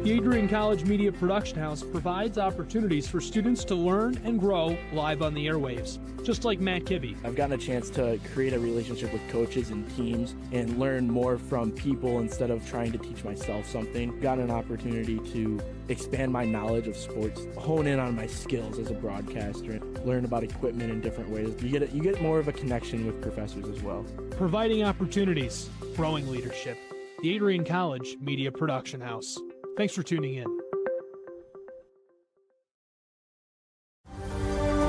The Adrian College Media Production House provides opportunities for students to learn and grow live on the airwaves, just like Matt Kibbe. I've gotten a chance to create a relationship with coaches and teams and learn more from people instead of trying to teach myself something. Got an opportunity to expand my knowledge of sports, hone in on my skills as a broadcaster, and learn about equipment in different ways. You get more of a connection with professors as well. Providing opportunities, growing leadership. The Adrian College Media Production House. Thanks for tuning in.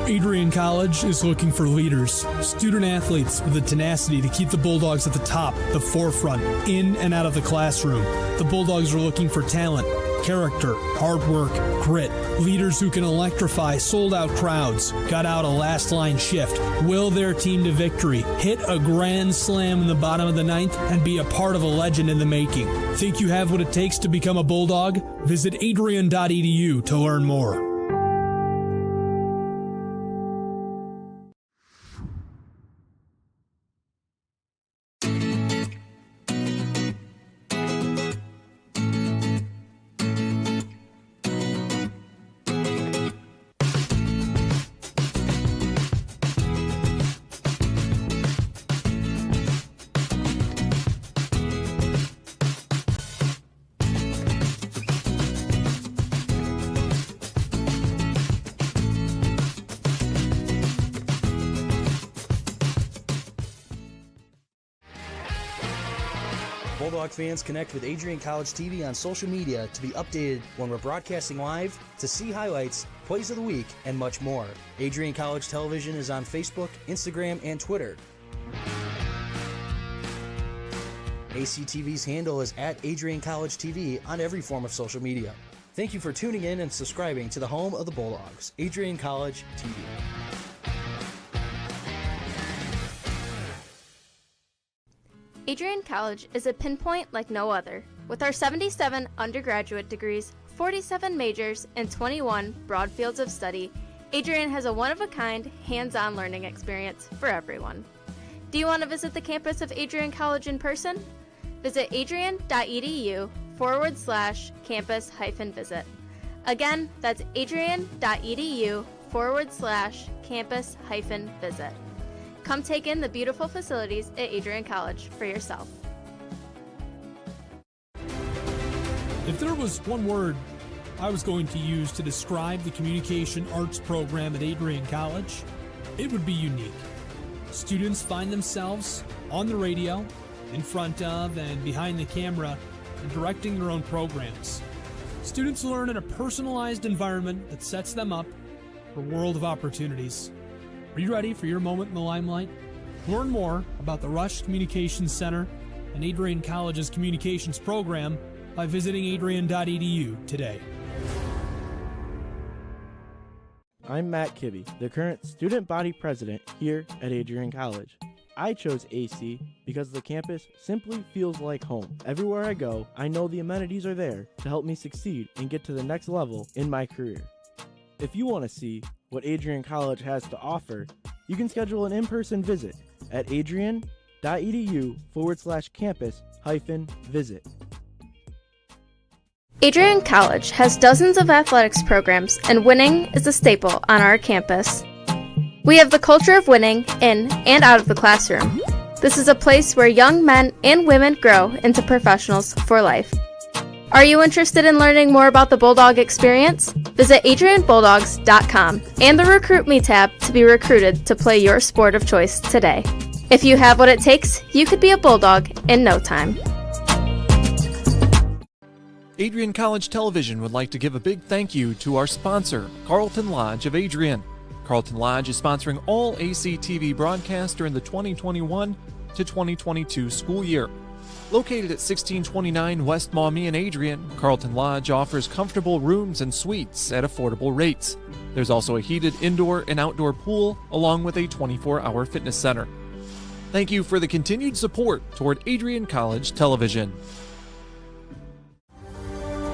Adrian College is looking for leaders, student athletes with the tenacity to keep the Bulldogs at the top, the forefront, in and out of the classroom. The Bulldogs are looking for talent, character, hard work, grit, leaders who can electrify sold-out crowds, gut out a last-line shift, will their team to victory, hit a grand slam in the bottom of the ninth, and be a part of a legend in the making. Think you have what it takes to become a Bulldog? Visit adrian.edu to learn more. Bulldogs fans, connect with Adrian College TV on social media to be updated when we're broadcasting live, to see highlights, plays of the week, and much more. Adrian College Television is on Facebook, Instagram, and Twitter. ACTV's handle is at Adrian College TV on every form of social media. Thank you for tuning in and subscribing to the home of the Bulldogs, Adrian College TV. Adrian College is a pinpoint like no other. With our 77 undergraduate degrees, 47 majors, and 21 broad fields of study, Adrian has a one-of-a-kind, hands-on learning experience for everyone. Do you want to visit the campus of Adrian College in person? Visit adrian.edu/campus-visit. Again, that's adrian.edu/campus-visit. Come take in the beautiful facilities at Adrian College for yourself. If there was one word I was going to use to describe the communication arts program at Adrian College, it would be unique. Students find themselves on the radio, in front of and behind the camera, and directing their own programs. Students learn in a personalized environment that sets them up for a world of opportunities. Are you ready for your moment in the limelight? Learn more about the Rush Communications Center and Adrian College's communications program by visiting adrian.edu today. I'm Matt Kibbe, the current student body president here at Adrian College. I chose AC because the campus simply feels like home. Everywhere I go, I know the amenities are there to help me succeed and get to the next level in my career. If you want to see what Adrian College has to offer, you can schedule an in-person visit at adrian.edu/campus-visit. Adrian College has dozens of athletics programs, and winning is a staple on our campus. We have the culture of winning in and out of the classroom. This is a place where young men and women grow into professionals for life. Are you interested in learning more about the Bulldog experience? Visit adrianbulldogs.com and the Recruit Me tab to be recruited to play your sport of choice today. If you have what it takes, you could be a Bulldog in no time. Adrian College Television would like to give a big thank you to our sponsor, Carlton Lodge of Adrian. Carlton Lodge is sponsoring all ACTV broadcasts during the 2021 to 2022 school year. Located at 1629 West Maumee in Adrian, Carlton Lodge offers comfortable rooms and suites at affordable rates. There's also a heated indoor and outdoor pool, along with a 24-hour fitness center. Thank you for the continued support toward Adrian College Television.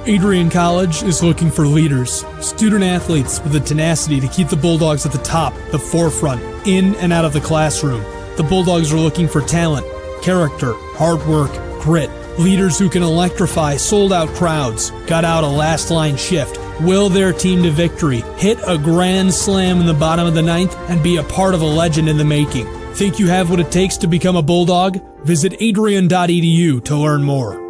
Adrian College is looking for leaders, student athletes with the tenacity to keep the Bulldogs at the top, the forefront, in and out of the classroom. The Bulldogs are looking for talent, character, hard work, grit, Leaders who can electrify sold-out crowds, gut out a last-line shift, will their team to victory, hit a grand slam in the bottom of the ninth, and be a part of a legend in the making. Think you have what it takes to become a Bulldog? Visit adrian.edu to learn more.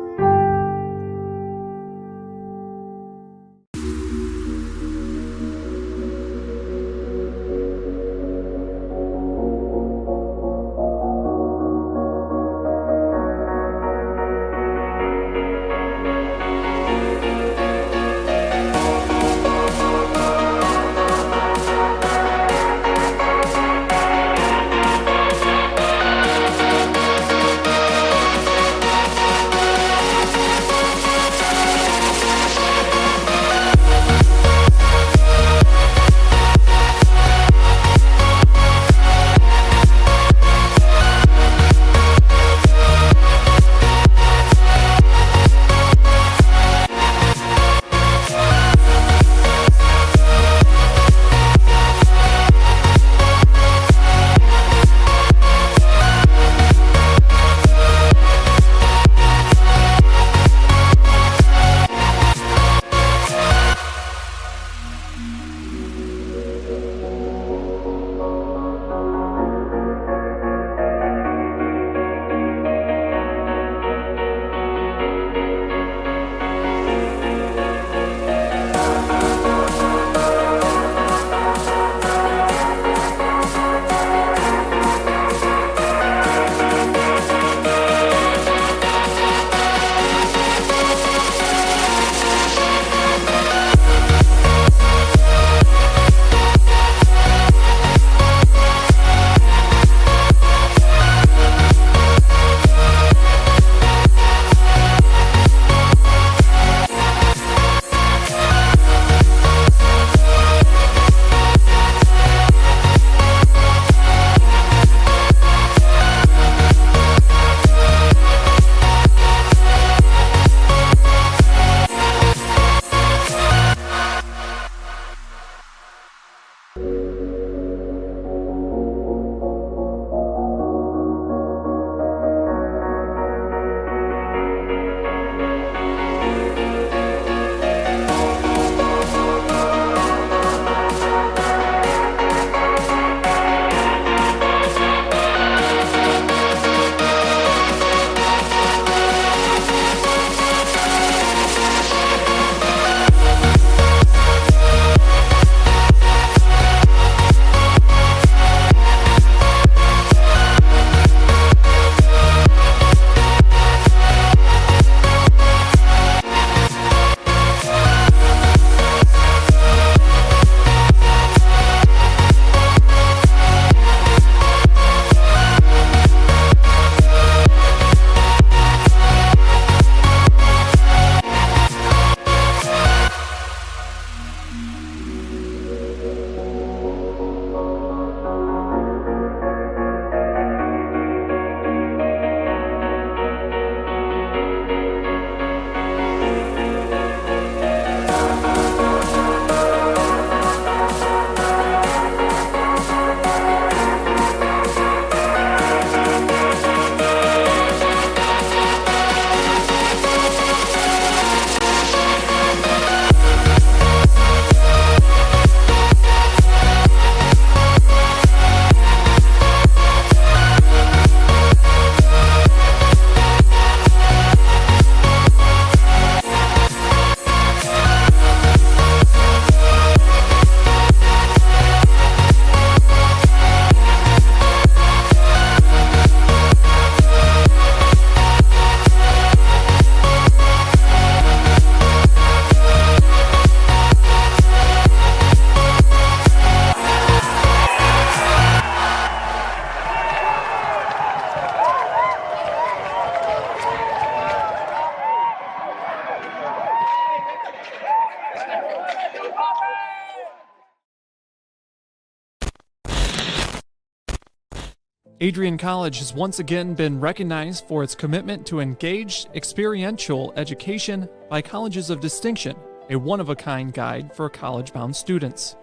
Adrian College has once again been recognized for its commitment to engaged, experiential education by Colleges of Distinction, a one-of-a-kind guide for college-bound students.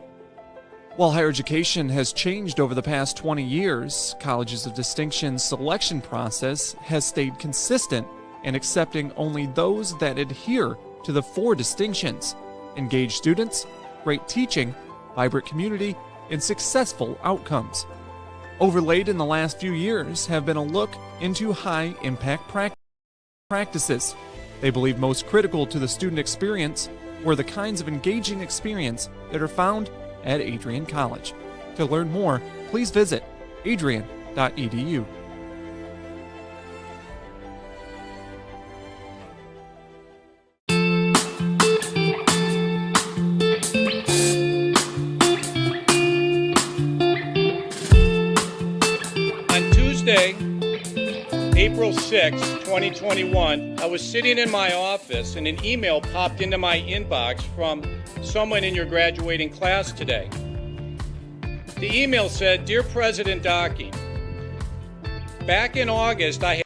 While higher education has changed over the past 20 years, Colleges of Distinction's selection process has stayed consistent and accepting only those that adhere to the 4 distinctions: engaged students, great teaching, vibrant community, and successful outcomes. Overlaid in the last few years have been a look into high-impact practices. They believe most critical to the student experience were the kinds of engaging experience that are found at Adrian College. To learn more, please visit adrian.edu. On Tuesday, April 6, 2021, I was sitting in my office and an email popped into my inbox from someone in your graduating class today. The email said, "Dear President Dockey, back in August, I had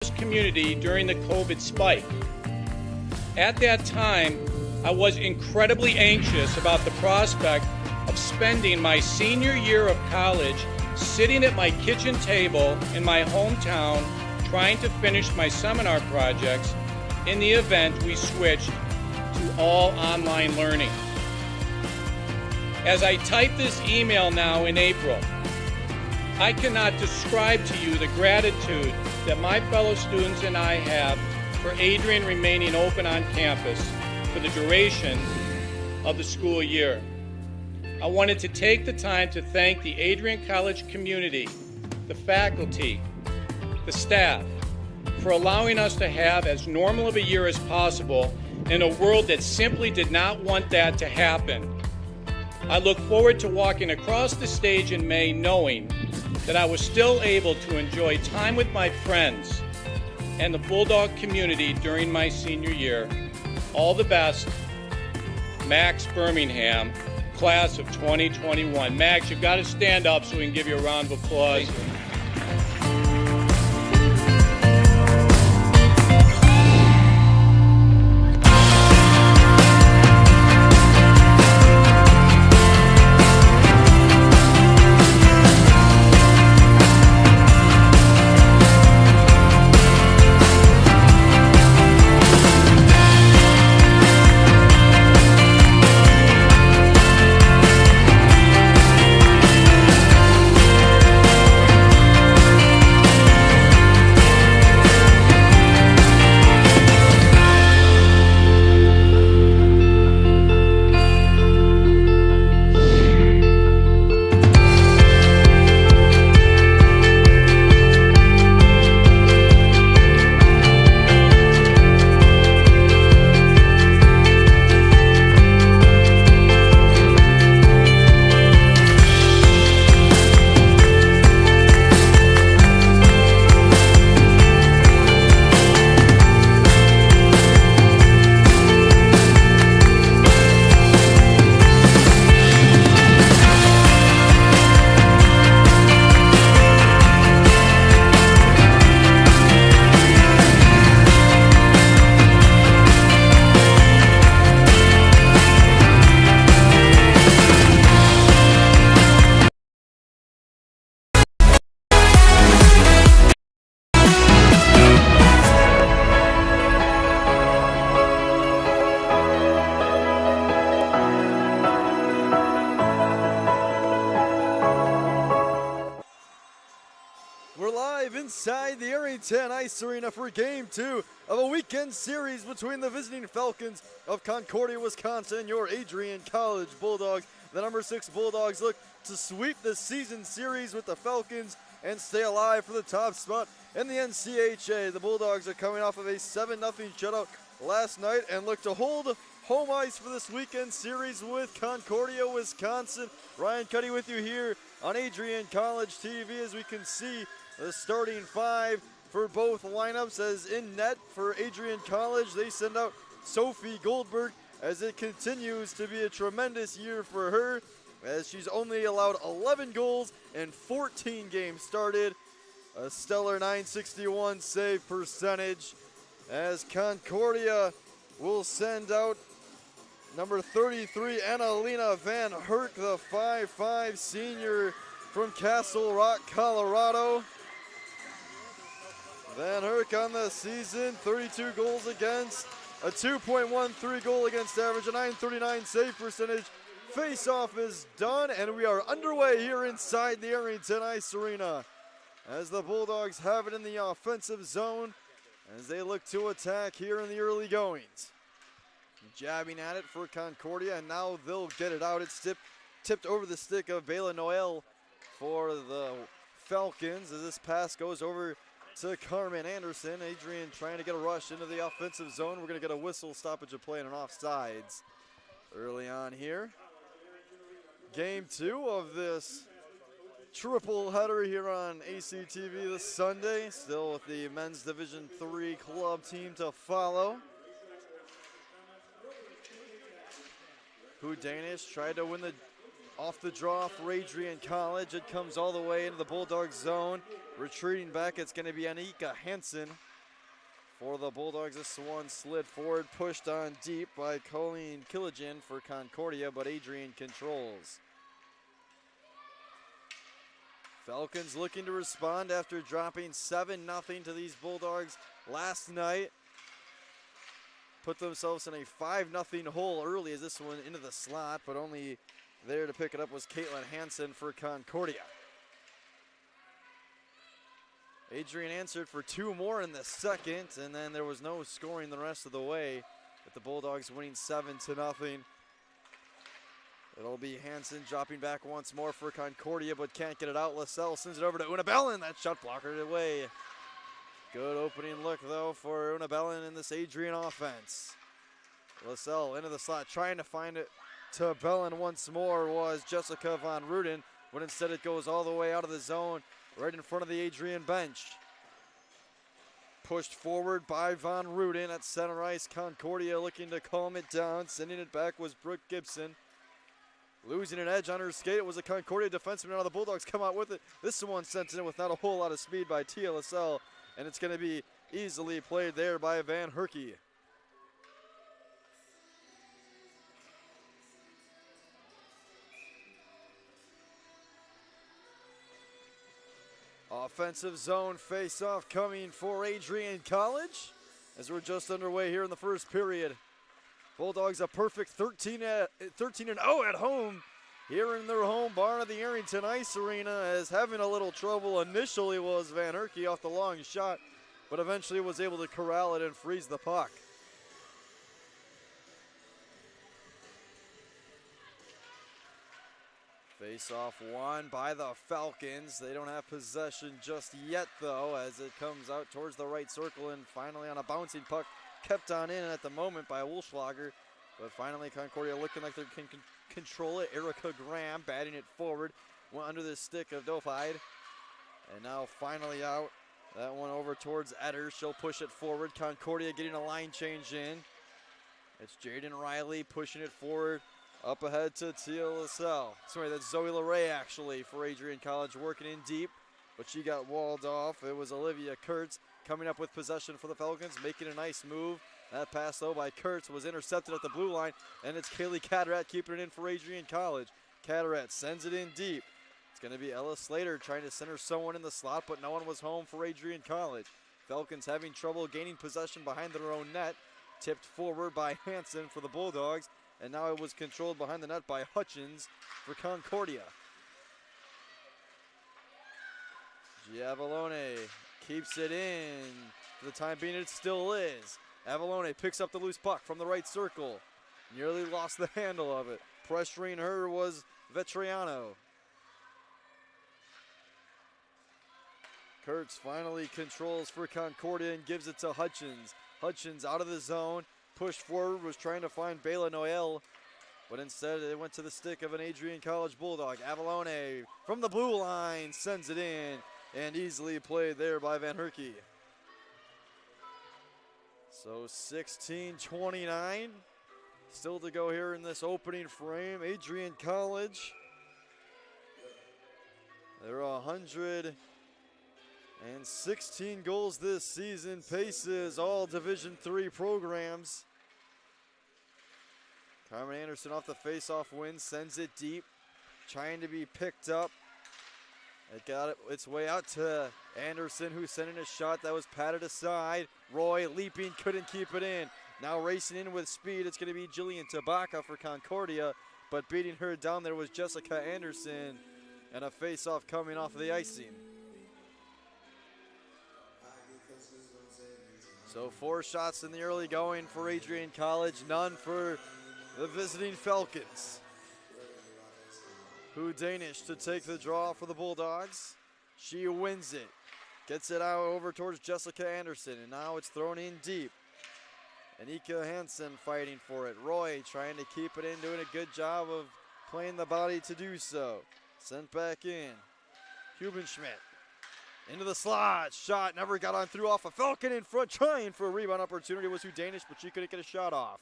this community during the COVID spike. At that time, I was incredibly anxious about the prospect of spending my senior year of college sitting at my kitchen table in my hometown trying to finish my seminar projects in the event we switched to all online learning. As I type this email now in April, I cannot describe to you the gratitude that my fellow students and I have for Adrian remaining open on campus for the duration of the school year. I wanted to take the time to thank the Adrian College community, the faculty, the staff, for allowing us to have as normal of a year as possible in a world that simply did not want that to happen. I look forward to walking across the stage in May knowing that I was still able to enjoy time with my friends and the Bulldog community during my senior year. All the best, Max Birmingham, class of 2021. Max, you've got to stand up so we can give you a round of applause. Inside the Arrington Ice Arena for Game 2 of a weekend series between the visiting Falcons of Concordia, Wisconsin, and your Adrian College Bulldogs. The number 6 Bulldogs look to sweep the season series with the Falcons and stay alive for the top spot in the NCAA. The Bulldogs are coming off of a 7-0 shutout last night and look to hold home ice for this weekend series with Concordia, Wisconsin. Ryan Cuddy with you here on Adrian College TV as we can see the starting 5 for both lineups. As in net for Adrian College, they send out Sophie Goldberg as it continues to be a tremendous year for her, as she's only allowed 11 goals and 14 games started. A stellar .961 save percentage, as Concordia will send out number 33, Annalena Van Herk, the 5'5" senior from Castle Rock, Colorado. Van Herk on the season, 32 goals against, a 2.13 goal against average, a 939 save percentage. Face-off is done, and we are underway here inside the Arrington Ice Arena as the Bulldogs have it in the offensive zone as they look to attack here in the early goings. Jabbing at it for Concordia, and now they'll get it out. It's tipped over the stick of Bela Noel for the Falcons as this pass goes over to Carmen Anderson. Adrian trying to get a rush into the offensive zone. We're going to get a whistle, stoppage of play, and an offsides early on here. Game 2 of this triple header here on ACTV this Sunday. Still with the men's Division III club team to follow. Who Danish tried to win the off the draw for Adrian College. It comes all the way into the Bulldogs zone. Retreating back, it's going to be Anika Hansen for the Bulldogs. This one slid forward, pushed on deep by Colleen Killigan for Concordia, but Adrian controls. Falcons looking to respond after dropping 7-0 to these Bulldogs last night. Put themselves in a 5-0 hole early as this one into the slot, but only there to pick it up was Caitlin Hansen for Concordia. Adrian answered for 2 more in the second, and then there was no scoring the rest of the way, with the Bulldogs winning 7-0. It'll be Hansen dropping back once more for Concordia, but can't get it out. LaSalle sends it over to Una Bellin. That shot blockered away. Good opening look, though, for Una Bellin in this Adrian offense. LaSalle into the slot, trying to find it to Bellin once more was Jessica Von Ruden, but instead it goes all the way out of the zone, right in front of the Adrian bench. Pushed forward by Von Ruden at center ice. Concordia looking to calm it down. Sending it back was Brooke Gibson. Losing an edge on her skate. It was a Concordia defenseman. Now the Bulldogs come out with it. This one sent in with not a whole lot of speed by Tia LaSalle, and it's going to be easily played there by Van Herky. Offensive zone face-off coming for Adrian College as we're just underway here in the first period. Bulldogs a perfect 13-0 at home here in their home barn of the Arrington Ice Arena, as having a little trouble initially was Van Herky off the long shot, but eventually was able to corral it and freeze the puck. Face-off won by the Falcons. They don't have possession just yet, though, as it comes out towards the right circle and finally on a bouncing puck kept on in at the moment by Wolfschlager. But finally Concordia looking like they can control it. Erica Graham batting it forward. Went under the stick of Dofide. And now finally out. That one over towards Etter. She'll push it forward. Concordia getting a line change in. It's Jaden Riley pushing it forward. Up ahead to Tia LaSalle. Sorry, that's Zoe LeRae actually for Adrian College, working in deep, but she got walled off. It was Olivia Kurtz coming up with possession for the Falcons, making a nice move. That pass, though, by Kurtz was intercepted at the blue line, and it's Kaylee Catarat keeping it in for Adrian College. Catarat sends it in deep. It's going to be Ella Slater trying to center someone in the slot, but no one was home for Adrian College. Falcons having trouble gaining possession behind their own net. Tipped forward by Hansen for the Bulldogs. And now it was controlled behind the net by Hutchins for Concordia. Giavolone keeps it in. For the time being, it still is. Avalone picks up the loose puck from the right circle. Nearly lost the handle of it. Pressuring her was Vetriano. Kurtz finally controls for Concordia and gives it to Hutchins. Hutchins out of the zone. Pushed forward, was trying to find Bela Noel, but instead it went to the stick of an Adrian College Bulldog. Avalone from the blue line sends it in, and easily played there by Van Herky. So 16-29, still to go here in this opening frame. Adrian College, they're 116 goals this season, paces all Division III programs. Carmen Anderson off the face-off win, sends it deep, trying to be picked up. It got its way out to Anderson, who sent in a shot that was patted aside. Roy leaping, couldn't keep it in. Now racing in with speed, it's going to be Jillian Tabaka for Concordia, but beating her down there was Jessica Anderson, and a face-off coming off of the icing. So 4 shots in the early going for Adrian College, none for the visiting Falcons. Who Danish to take the draw for the Bulldogs. She wins it. Gets it out over towards Jessica Anderson, and now it's thrown in deep. Anika Hansen fighting for it. Roy trying to keep it in, doing a good job of playing the body to do so. Sent back in. Hubenschmidt into the slot. Shot never got on through off a Falcon in front, trying for a rebound opportunity was Who Danish, but she couldn't get a shot off.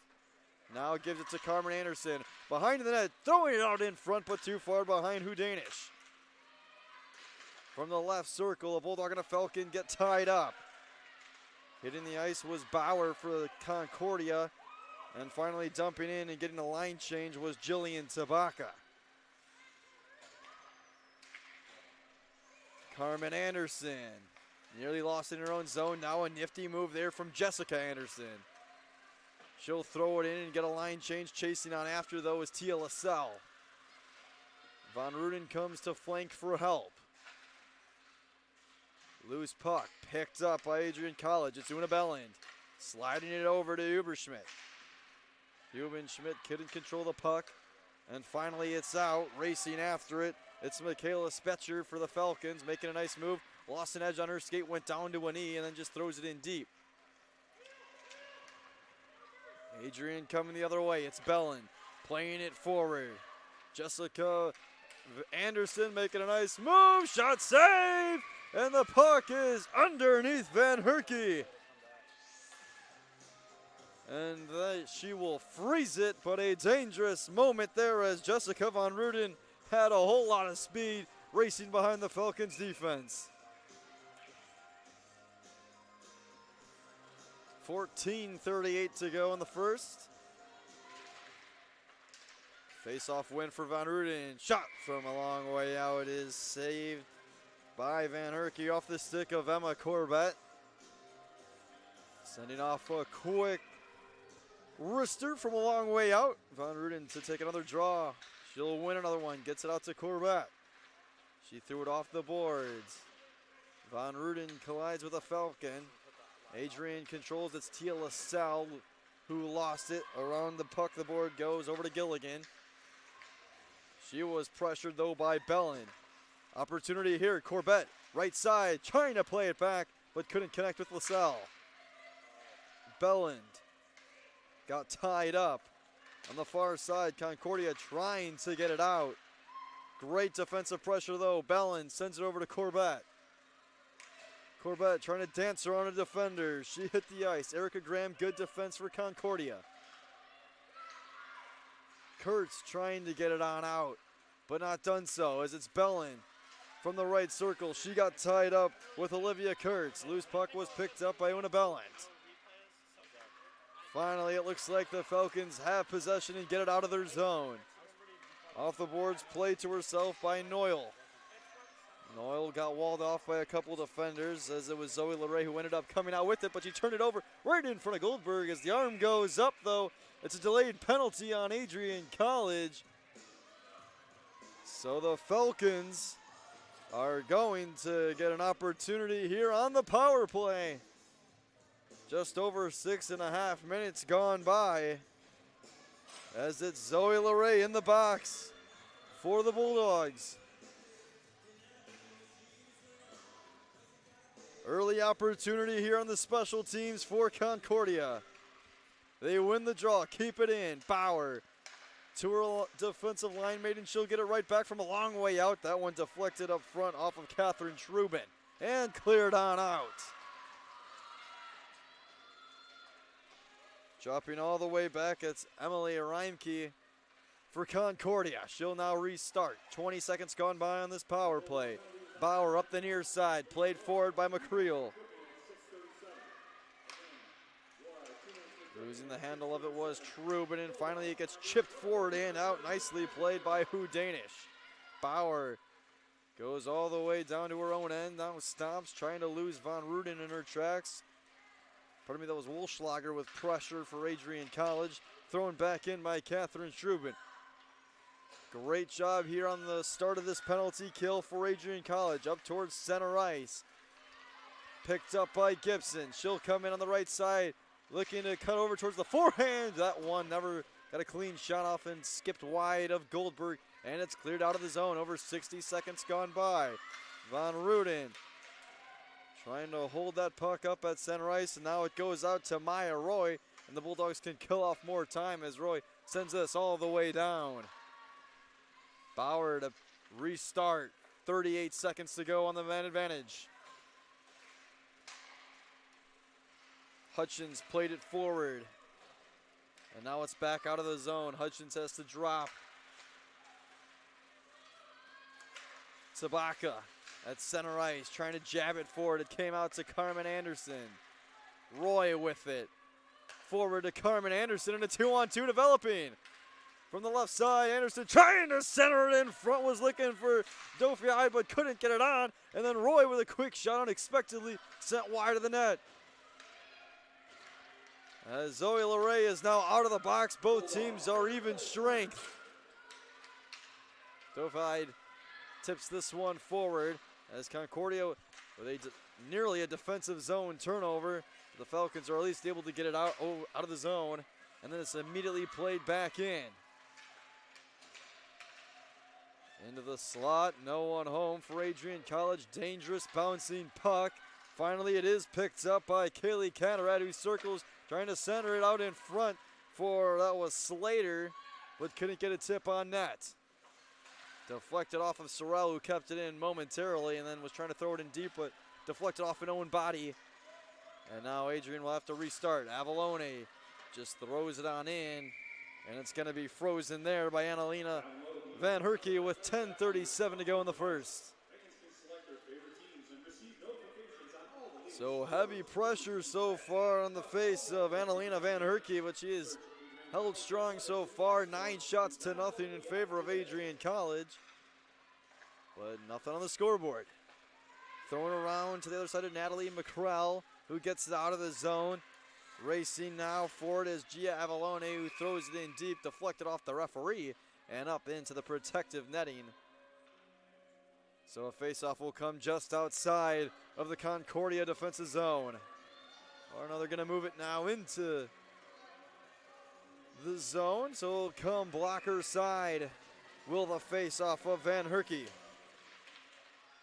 Now gives it to Carmen Anderson. Behind the net, throwing it out in front, but too far behind Who Danish. From the left circle, a Bulldog and a Falcon get tied up. Hitting the ice was Bauer for Concordia. And finally dumping in and getting a line change was Jillian Tabaka. Carmen Anderson nearly lost in her own zone. Now a nifty move there from Jessica Anderson. She'll throw it in and get a line change. Chasing on after, though, is Tia LaSalle. Von Ruden comes to flank for help. Loose puck picked up by Adrian College. It's Una Belland sliding it over to Huberschmidt. Hubenschmidt couldn't control the puck. And finally it's out, racing after it. It's Michaela Spetcher for the Falcons, making a nice move. Lost an edge on her skate, went down to a knee, and then just throws it in deep. Adrian coming the other way. It's Belland playing it forward. Jessica Anderson making a nice move. Shot save! And the puck is underneath Van Herky. And she will freeze it, but a dangerous moment there as Jessica Von Ruden had a whole lot of speed racing behind the Falcons defense. 14:38 to go in the first. Face-off win for Von Ruden. Shot from a long way out. It is saved by Van Herky off the stick of Emma Corbett. Sending off a quick wrister from a long way out. Von Ruden to take another draw. She'll win another one. Gets it out to Corbett. She threw it off the boards. Von Ruden collides with a Falcon. Adrian controls. It's Tia LaSalle who lost it. Around the puck, the board goes over to Gilligan. She was pressured, though, by Belland. Opportunity here. Corbett, right side, trying to play it back, but couldn't connect with LaSalle. Belland got tied up on the far side. Concordia trying to get it out. Great defensive pressure, though. Belland sends it over to Corbett. Corbett trying to dance around a defender. She hit the ice. Erica Graham, good defense for Concordia. Kurtz trying to get it on out, but not done so as it's Belland from the right circle. She got tied up with Olivia Kurtz. Loose puck was picked up by Una Belland. Finally, it looks like the Falcons have possession and get it out of their zone. Off the boards, play to herself by Noyle. Noyle got walled off by a couple defenders as it was Zoe LeRae who ended up coming out with it, but she turned it over right in front of Goldberg as the arm goes up, though. It's a delayed penalty on Adrian College. So the Falcons are going to get an opportunity here on the power play. Just over 6.5 minutes gone by as it's Zoe LeRae in the box for the Bulldogs. Early opportunity here on the special teams for Concordia. They win the draw, keep it in. Bauer to her defensive line mate, and she'll get it right back from a long way out. That one deflected up front off of Catherine Trubin and cleared on out. Dropping all the way back, it's Emily Reimke for Concordia. She'll now restart. 20 seconds gone by on this power play. Bauer up the near side, played forward by McCreel. Losing the handle of it was Trubin, and finally it gets chipped forward and out. Nicely played by Who Danish. Bauer Goes all the way down to her own end. Now stops, trying to lose Von Ruden in her tracks. Pardon me, that was Wolschlager with pressure for Adrian College. Thrown back in by Catherine Strubin. Great job here on the start of this penalty kill for Adrian College. Up towards center ice. Picked up by Gibson. She'll come in on the right side. Looking to cut over towards the forehand. That one never got a clean shot off and skipped wide of Goldberg. And it's cleared out of the zone. Over 60 seconds gone by. Von Ruden trying to hold that puck up at center ice. And now it goes out to Maya Roy. And the Bulldogs can kill off more time as Roy sends this all the way down. Bauer to restart. 38 seconds to go on the man advantage. Hutchins played it forward. And now it's back out of the zone. Hutchins has to drop. Tabaka at center ice trying to jab it forward. It came out to Carmen Anderson. Roy with it. Forward to Carmen Anderson and a 2-on-2 developing. From the left side, Anderson trying to center it in front, was looking for Dofiai but couldn't get it on. And then Roy with a quick shot unexpectedly sent wide of the net. As Zoe LeRae is now out of the box, both teams are even strength. Dofiai tips this one forward as Concordia with nearly a defensive zone turnover. The Falcons are at least able to get it out of the zone, and then it's immediately played back in. Into the slot, no one home for Adrian College. Dangerous bouncing puck. Finally, it is picked up by Kaylee Catterat, who circles, trying to center it out in front for, that was Slater, but couldn't get a tip on net. Deflected off of Sorrell, who kept it in momentarily and then was trying to throw it in deep, but deflected off an own body. And now Adrian will have to restart. Avalone just throws it on in, and it's going to be frozen there by Annalena Van Herkie with 10:37 to go in the first. So heavy pressure so far on the face of Annalena Van Herkie, but she is held strong so far. 9 shots to nothing in favor of Adrian College, but nothing on the scoreboard. Thrown around to the other side of Natalie McCrell, who gets it out of the zone. Racing now forward is Gia Avalone, who throws it in deep, deflected off the referee, and up into the protective netting. So a faceoff will come just outside of the Concordia defensive zone. Or now they're going to move it now into the zone. So it'll come blocker side. Will the faceoff of Van Herkie.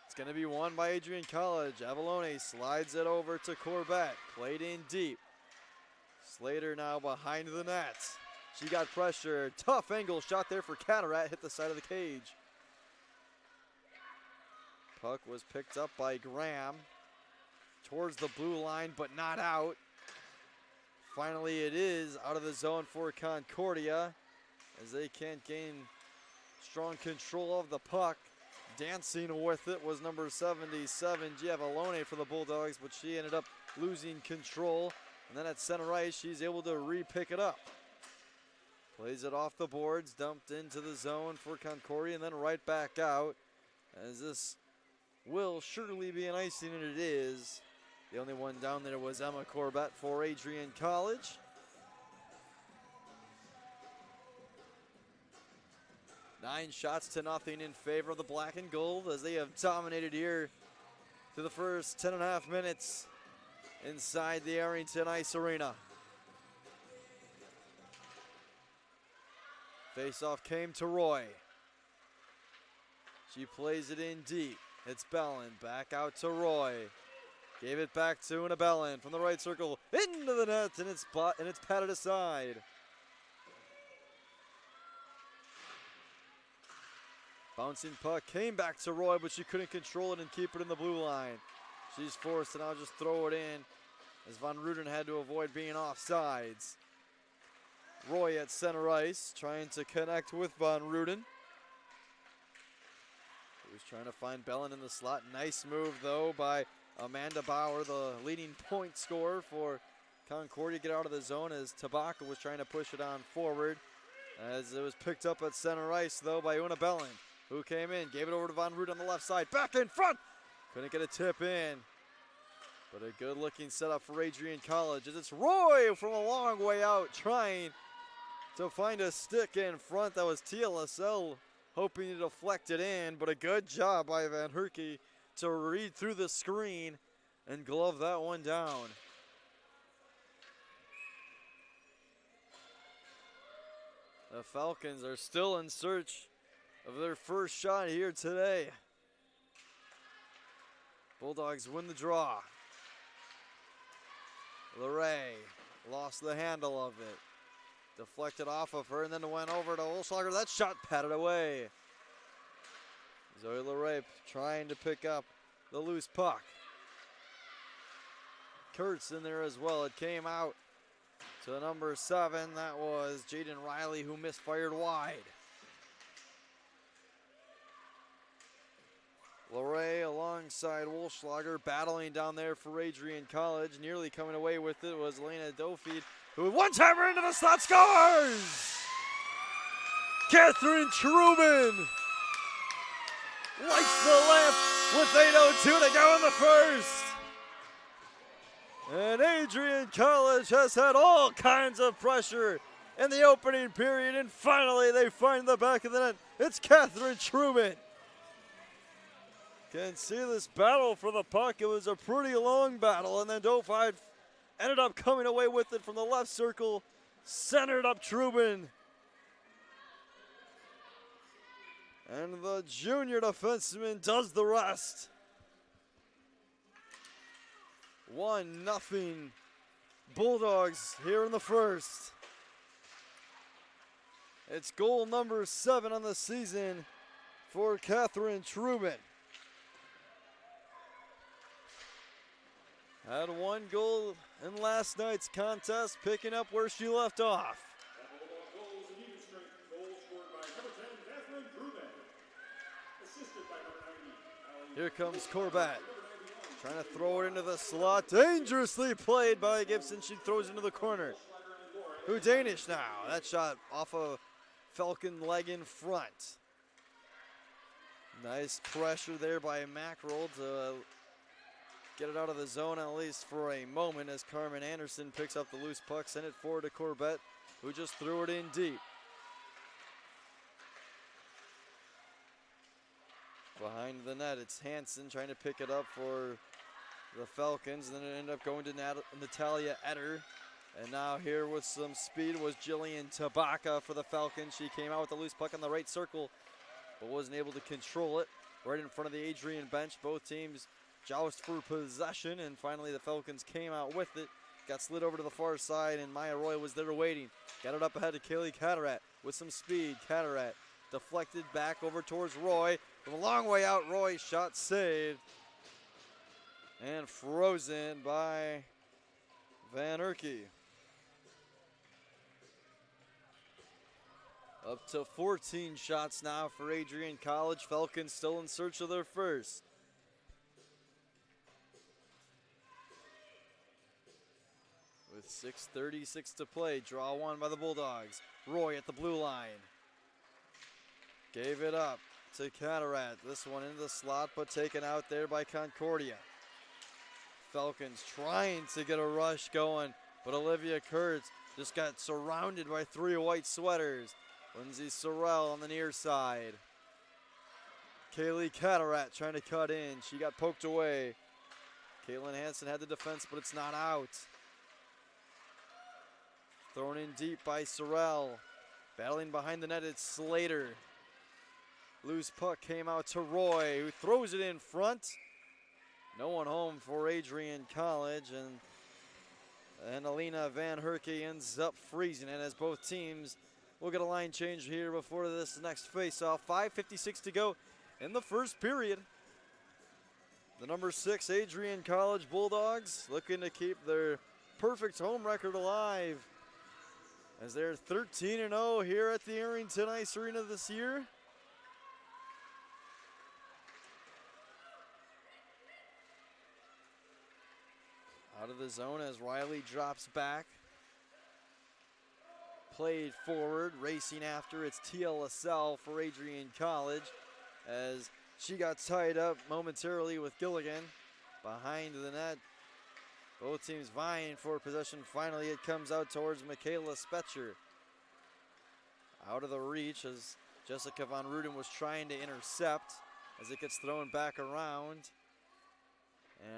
It's going to be won by Adrian College. Avalone slides it over to Corbett. Played in deep. Slater now behind the net. She got pressure. Tough angle shot there for Catterat. Hit the side of the cage. Puck was picked up by Graham towards the blue line, but not out. Finally, it is out of the zone for Concordia as they can't gain strong control of the puck. Dancing with it was number 77, Giavalone for the Bulldogs, but she ended up losing control. And then at center ice, she's able to re-pick it up. Plays it off the boards, dumped into the zone for Concordia, and then right back out as this will surely be an icing, and it is. The only one down there was Emma Corbett for Adrian College. Nine shots to nothing in favor of the black and gold as they have dominated here through the first 10.5 minutes inside the Arrington Ice Arena. Faceoff came to Roy. She plays it in deep. It's Bellin back out to Roy. Gave it back to Una Bellin from the right circle into the net, and it's patted aside. Bouncing puck came back to Roy, but she couldn't control it and keep it in the blue line. She's forced to now just throw it in as Von Ruden had to avoid being offsides. Roy at center ice trying to connect with Von Ruden. He was trying to find Bellin in the slot. Nice move, though, by Amanda Bauer, the leading point scorer for Concordia. Get out of the zone as Tabaka was trying to push it on forward. As it was picked up at center ice, though, by Una Bellin. who came in, gave it over to Von Root on the left side. Back in front. Couldn't get a tip in. But a good-looking setup for Adrian College as it's Roy from a long way out trying to find a stick in front. That was TLSL hoping to deflect it in, but a good job by Van Herky to read through the screen and glove that one down. The Falcons are still in search of their first shot here today. Bulldogs win the draw. LeRae lost the handle of it. Deflected off of her and then went over to Olschlager. That shot patted away. Zoe LeRae trying to pick up the loose puck. Kurtz in there as well. It came out to number 7. That was Jaden Riley who misfired wide. LeRae alongside Wolfschlager battling down there for Adrian College. Nearly coming away with it was Elena Dofeed, who one-timer into the slot scores! Catherine Truman lights the lamp with 8:02 to go in the first. And Adrian College has had all kinds of pressure in the opening period, and finally they find the back of the net. It's Catherine Truman. Can see this battle for the puck. It was a pretty long battle, and then Dofeed ended up coming away with it from the left circle, centered up Truman. And the junior defenseman does the rest. 1-0 Bulldogs here in the first. It's goal number 7 on the season for Catherine Truman. Had 1 goal in last night's contest, picking up where she left off. Here comes Corbett, trying to throw it into the slot. Dangerously played by Gibson. She throws it into the corner. Who Danish now? That shot off a Falcon leg in front. Nice pressure there by Mackerel to get it out of the zone at least for a moment as Carmen Anderson picks up the loose puck, sent it forward to Corbett, who just threw it in deep. Behind the net, it's Hansen trying to pick it up for the Falcons, and then it ended up going to Natalia Etter. And now here with some speed was Jillian Tabaka for the Falcons. She came out with the loose puck on the right circle, but wasn't able to control it. Right in front of the Adrian bench, both teams joust for possession, and finally the Falcons came out with it. Got slid over to the far side, and Maya Roy was there waiting. Got it up ahead to Kaylee Catterat with some speed. Catterat deflected back over towards Roy. From a long way out, Roy shot saved and frozen by Van Herky. Up to 14 shots now for Adrian College. Falcons still in search of their first. With 6:36 to play, draw 1 by the Bulldogs. Roy at the blue line. Gave it up to Catterat. This one into the slot, but taken out there by Concordia. Falcons trying to get a rush going, but Olivia Kurtz just got surrounded by 3 white sweaters. Lindsay Sorrell on the near side. Kaylee Catterat trying to cut in. She got poked away. Caitlin Hansen had the defense, but it's not out. Thrown in deep by Sorrell. Battling behind the net, it's Slater. Loose puck came out to Roy, who throws it in front. No one home for Adrian College, and Alina Van Herky ends up freezing it as both teams will get a line change here before this next face-off. 5:56 to go in the first period. The number 6 Adrian College Bulldogs looking to keep their perfect home record alive as they're 13-0 here at the Arrington Ice Arena this year. Out of the zone as Riley drops back. Played forward, racing after. It's TLSL for Adrian College. as she got tied up momentarily with Gilligan behind the net. Both teams vying for possession. Finally, it comes out towards Michaela Spetcher. Out of the reach as Jessica Von Ruden was trying to intercept as it gets thrown back around.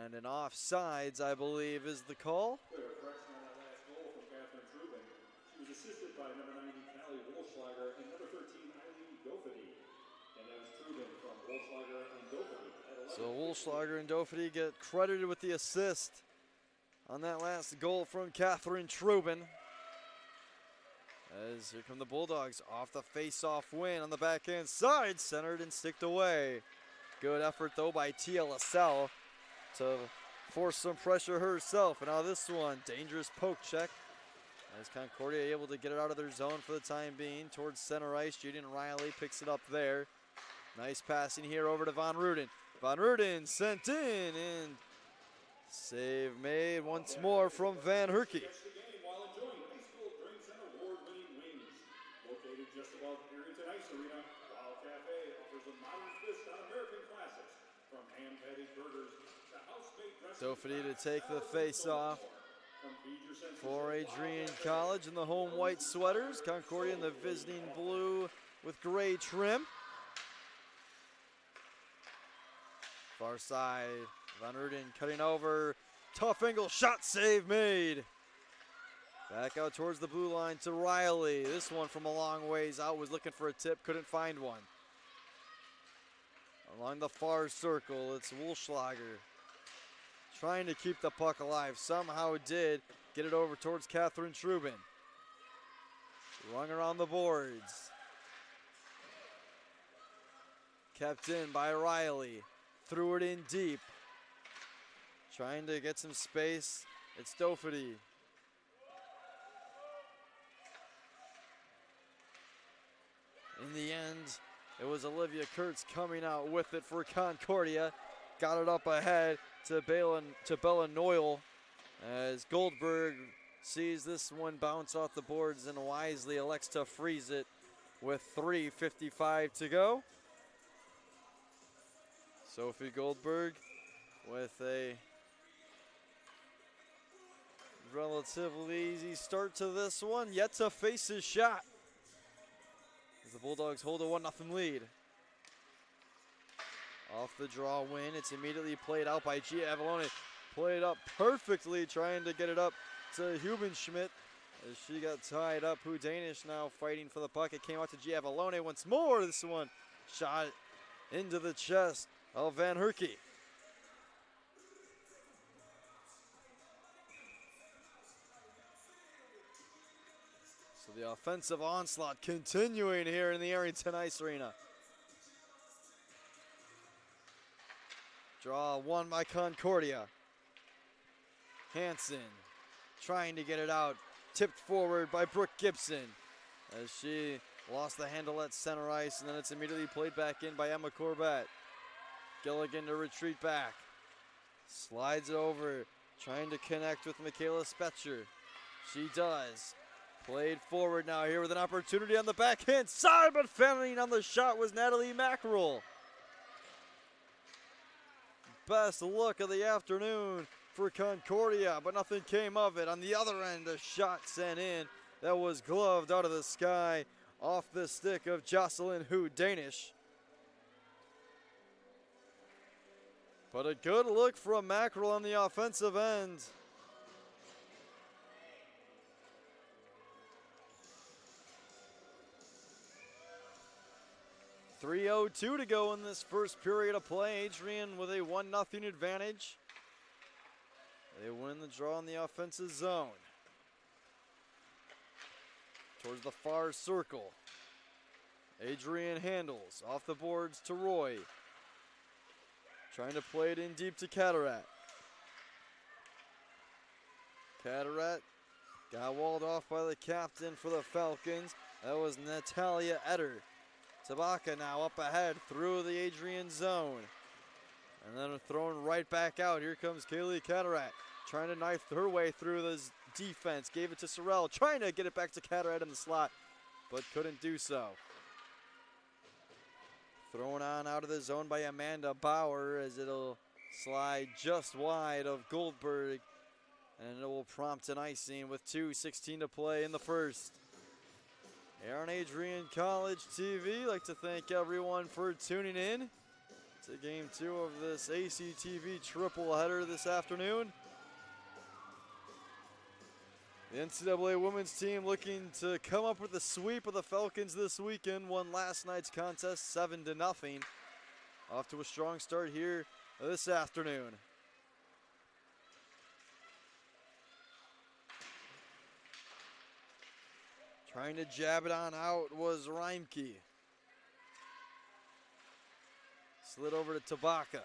And an offsides, I believe, is the call. We have a correction on that last goal from Catherine Trubin. She was assisted by number 90, Callie Wolschlager, and number 13, Eileen Doherty. And that was Trubin from Wolschlager and Doherty. So Wolschlager and Doherty get credited with the assist on that last goal from Catherine Trubin. As here come the Bulldogs off the face-off win on the backhand side, centered and sticked away. Good effort though by Tia LaSalle to force some pressure herself. And now this one, dangerous poke check. As Concordia able to get it out of their zone for the time being towards center ice. Jaden Riley picks it up there. Nice passing here over to Von Ruden. Von Ruden sent in and save made once more from Van Herky. Located just above Arrington Ice Arena, Wild Cafe offers a modern twist on American classics. From hand-patted burgers to house-made dressing. Doherty to take the face-off for Adrian College in the home white sweaters. Concordia in the visiting blue with gray trim. Far side, Von Ruden cutting over. Tough angle shot, save made. Back out towards the blue line to Riley. This one from a long ways out, was looking for a tip, couldn't find one. Along the far circle, it's Wolschlager trying to keep the puck alive. Somehow did get it over towards Catherine Trubin. Rung around the boards. Kept in by Riley. Threw it in deep. Trying to get some space. It's Doherty. In the end, it was Olivia Kurtz coming out with it for Concordia. Got it up ahead to Bella Noyle as Goldberg sees this one bounce off the boards and wisely elects to freeze it with 3:55 to go. Sophie Goldberg with a relatively easy start to this one, yet to face his shot. As the Bulldogs hold a 1-0 lead. Off the draw win, it's immediately played out by Gia Avalone. Played up perfectly, trying to get it up to Hubenschmidt as she got tied up. Who Danish now fighting for the puck. It came out to Gia Avalone once more. This one shot into the chest of Van Herky. So the offensive onslaught continuing here in the Arrington Ice Arena. Draw won by Concordia. Hansen trying to get it out. Tipped forward by Brooke Gibson as she lost the handle at center ice, and then it's immediately played back in by Emma Corbett. Gilligan to retreat back. Slides it over, trying to connect with Michaela Spetcher. She does. Played forward now here with an opportunity on the backhand side, but fending on the shot was Natalie Mackerel. Best look of the afternoon for Concordia, but nothing came of it. On the other end, a shot sent in that was gloved out of the sky off the stick of Jocelyn Hu Danish. But a good look from Mackerel on the offensive end. .302 to go in this first period of play. Adrian with a 1-0 advantage. They win the draw in the offensive zone. Towards the far circle. Adrian handles off the boards to Roy. Trying to play it in deep to Cataract. Cataract got walled off by the captain for the Falcons. That was Natalia Etter. Tabaka now up ahead through the Adrian zone. And then thrown right back out. Here comes Kaylee Cataract. Trying to knife her way through this defense. Gave it to Sorrell. Trying to get it back to Cataract in the slot, but couldn't do so. Thrown on out of the zone by Amanda Bauer as it'll slide just wide of Goldberg. And it will prompt an icing with 2:16 to play in the first. Here on Adrian College TV, I'd like to thank everyone for tuning in to Game 2 of this ACTV triple header this afternoon. The NCAA women's team looking to come up with a sweep of the Falcons this weekend. Won last night's contest 7-0. Off to a strong start here this afternoon. Trying to jab it on out was Reimke. Slid over to Tabaka.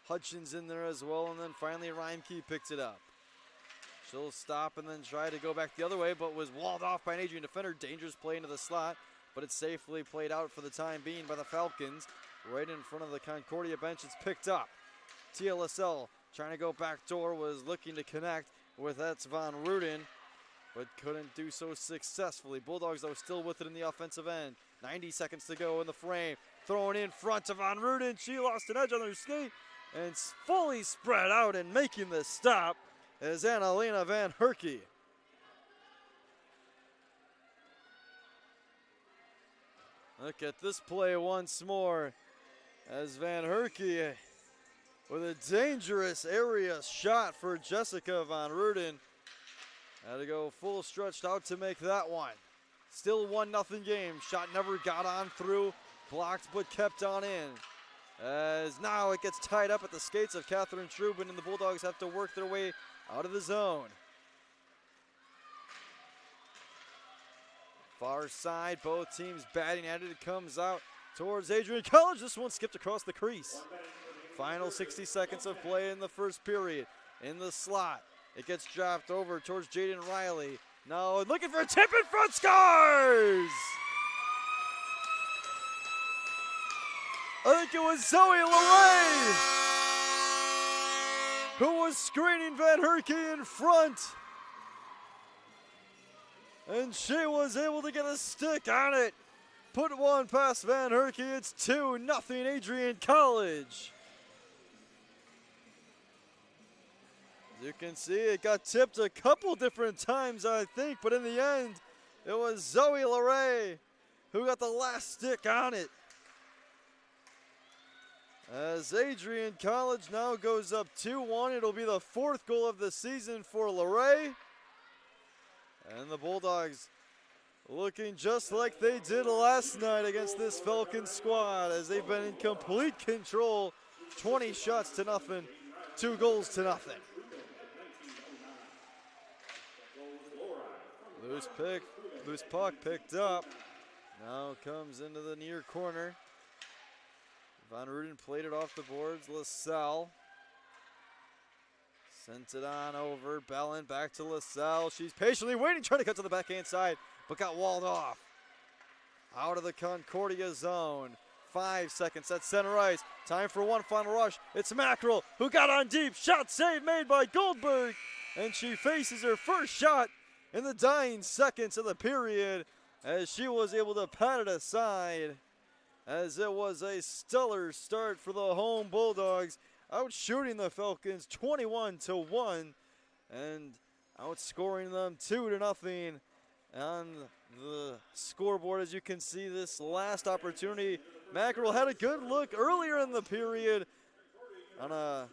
Hutchins in there as well, and then finally Reimke picked it up. She'll stop and then try to go back the other way, but was walled off by an Adrian defender. Dangerous play into the slot, but it's safely played out for the time being by the Falcons. Right in front of the Concordia bench, it's picked up. TLSL trying to go back door, was looking to connect with that's Van Ruden, but couldn't do so successfully. Bulldogs, though, still with it in the offensive end. 90 seconds to go in the frame. Throwing in front of Van Ruden. She lost an edge on her skate and fully spread out and making the stop is Annalena Van Herkie. Look at this play once more as Van Herkie with a dangerous area shot for Jessica Van Ruden. Had to go full stretched out to make that one. Still 1-0 game. Shot never got on through. Blocked but kept on in. As now it gets tied up at the skates of Catherine Trubin, and the Bulldogs have to work their way out of the zone. Far side, both teams batting at it. It comes out towards Adrian College. This one skipped across the crease. Final 60 seconds of play in the first period. In the slot. It gets dropped over towards Jaden Riley. Now looking for a tip in front, scores! I think it was Zoe LeRae who was screening Van Herkie in front. And she was able to get a stick on it. Put one past Van Herkie. It's 2-0 Adrian College. As you can see, it got tipped a couple different times, I think, but in the end, it was Zoe LeRae who got the last stick on it. As Adrian College now goes up 2-1, it'll be the fourth goal of the season for LeRae. And the Bulldogs looking just like they did last night against this Falcon squad, as they've been in complete control. 20 shots to nothing, 2 goals to nothing. Loose puck picked up. Now comes into the near corner. Van Ruden played it off the boards. LaSalle sent it on over. Bellin back to LaSalle. She's patiently waiting, trying to cut to the backhand side, but got walled off. Out of the Concordia zone. 5 seconds at center ice. Time for one final rush. It's Mackerel who got on deep. Shot save made by Goldberg. And she faces her first shot in the dying seconds of the period as she was able to pat it aside, as it was a stellar start for the home Bulldogs, outshooting the Falcons 21-1 and outscoring them 2-0 on the scoreboard. As you can see, this last opportunity, Mackerel had a good look earlier in the period on a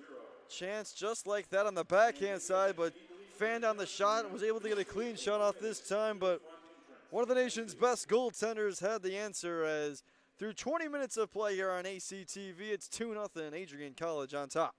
chance just like that on the backhand side, but fanned on the shot, was able to get a clean shot off this time, but one of the nation's best goaltenders had the answer, as through 20 minutes of play here on ACTV, it's 2-0 Adrian College on top.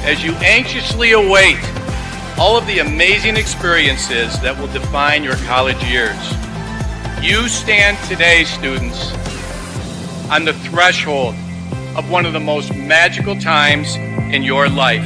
As you anxiously await all of the amazing experiences that will define your college years, you stand today, students, on the threshold of one of the most magical times in your life.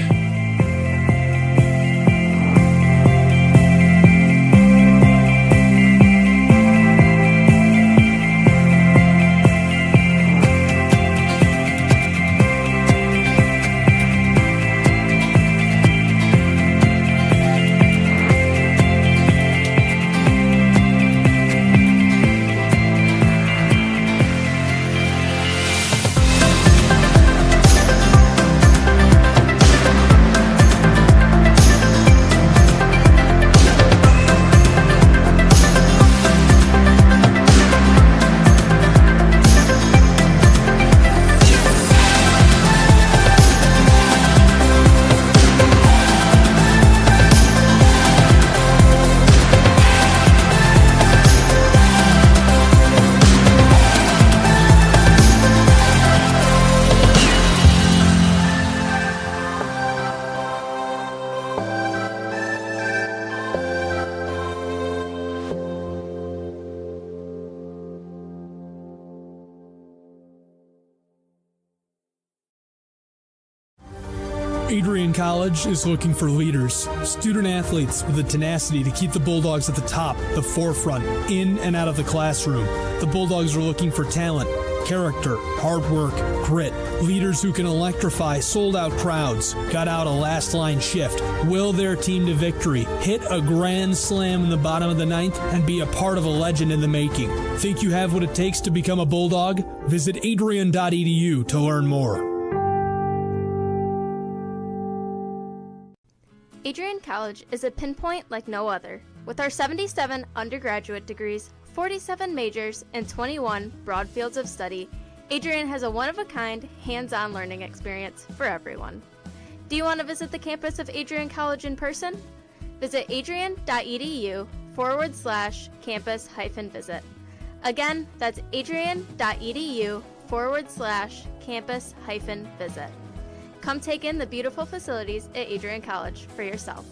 Adrian College is looking for leaders, student athletes with the tenacity to keep the Bulldogs at the top, the forefront, in and out of the classroom. The Bulldogs are looking for talent, character, hard work, grit, leaders who can electrify sold-out crowds, gut out a last-line shift, will their team to victory, hit a grand slam in the bottom of the ninth, and be a part of a legend in the making. Think you have what it takes to become a Bulldog? Visit adrian.edu to learn more. Adrian College is a pinpoint like no other. With our 77 undergraduate degrees, 47 majors, and 21 broad fields of study, Adrian has a one-of-a-kind, hands-on learning experience for everyone. Do you want to visit the campus of Adrian College in person? Visit adrian.edu/campus-visit. Again, that's adrian.edu/campus-visit. Come take in the beautiful facilities at Adrian College for yourself.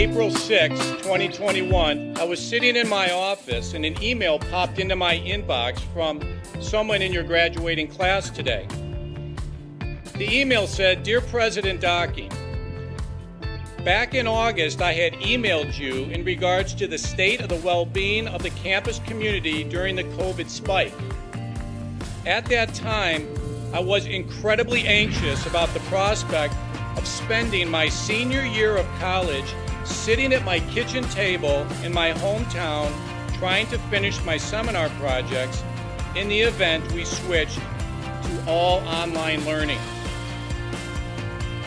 April 6, 2021, I was sitting in my office and an email popped into my inbox from someone in your graduating class today. The email said, "Dear President Docking, back in August, I had emailed you in regards to the state of the well-being of the campus community during the COVID spike. At that time, I was incredibly anxious about the prospect of spending my senior year of college sitting at my kitchen table in my hometown trying to finish my seminar projects in the event we switched to all online learning.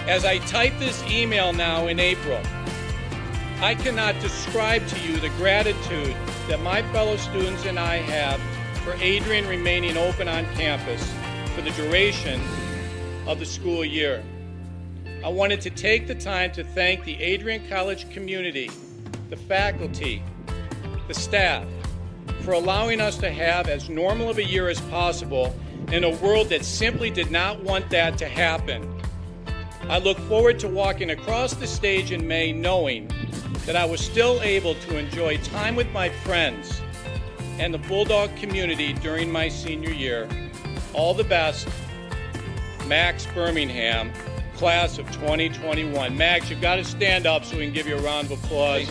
As I type this email now in April, I cannot describe to you the gratitude that my fellow students and I have for Adrian remaining open on campus for the duration of the school year. I wanted to take the time to thank the Adrian College community, the faculty, the staff, for allowing us to have as normal of a year as possible in a world that simply did not want that to happen. I look forward to walking across the stage in May knowing that I was still able to enjoy time with my friends and the Bulldog community during my senior year. All the best, Max Birmingham, class of 2021. Max, you've got to stand up so we can give you a round of applause.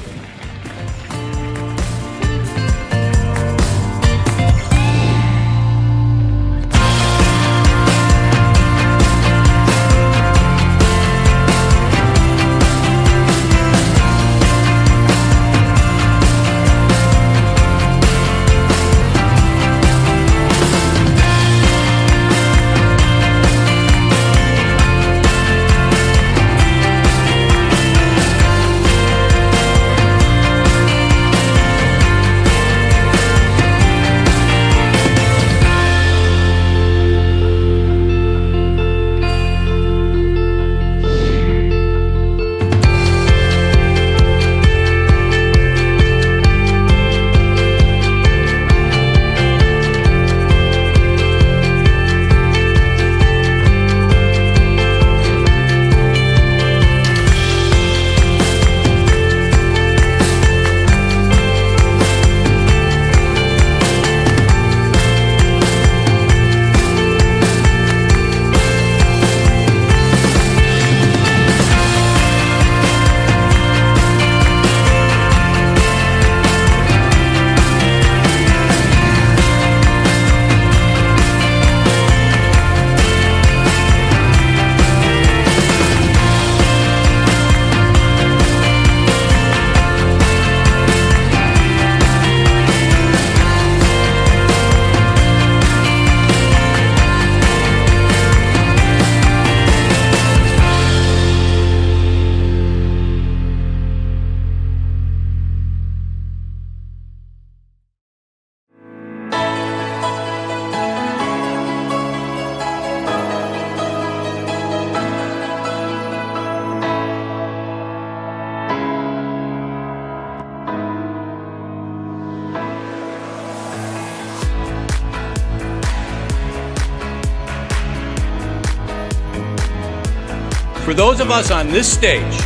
For those of us on this stage,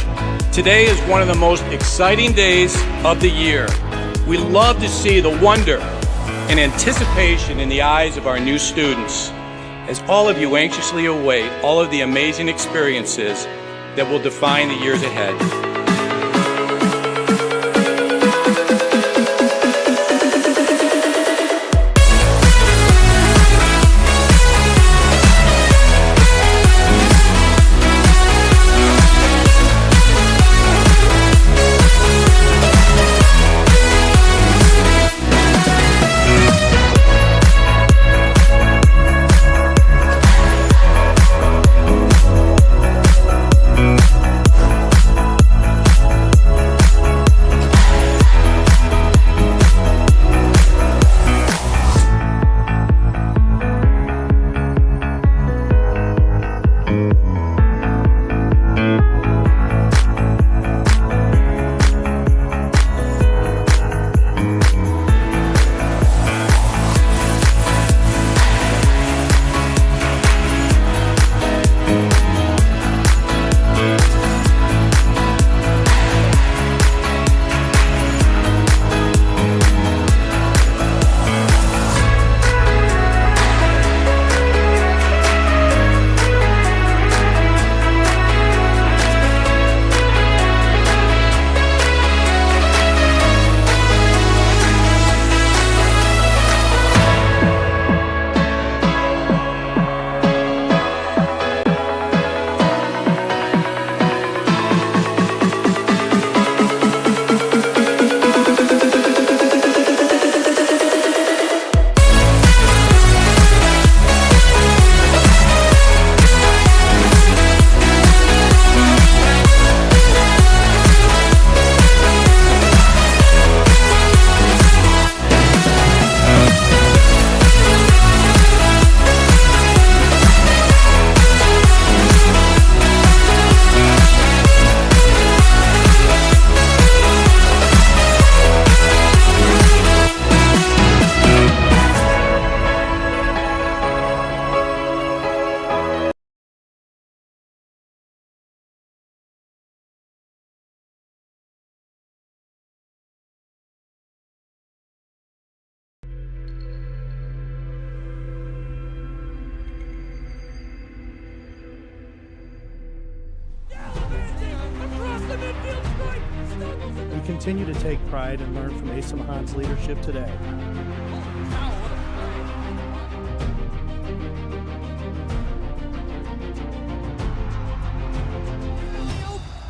today is one of the most exciting days of the year. We love to see the wonder and anticipation in the eyes of our new students, as all of you anxiously await all of the amazing experiences that will define the years ahead. continue to take pride and learn from Asa Mahan's leadership today.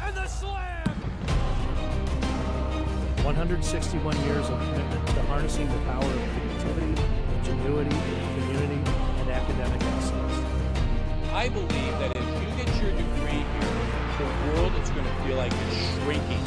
And the slam! 161 years of commitment to harnessing the power of creativity, ingenuity, community, and academic excellence. I believe that as you get your degree here, the world is going to feel like it's shrinking.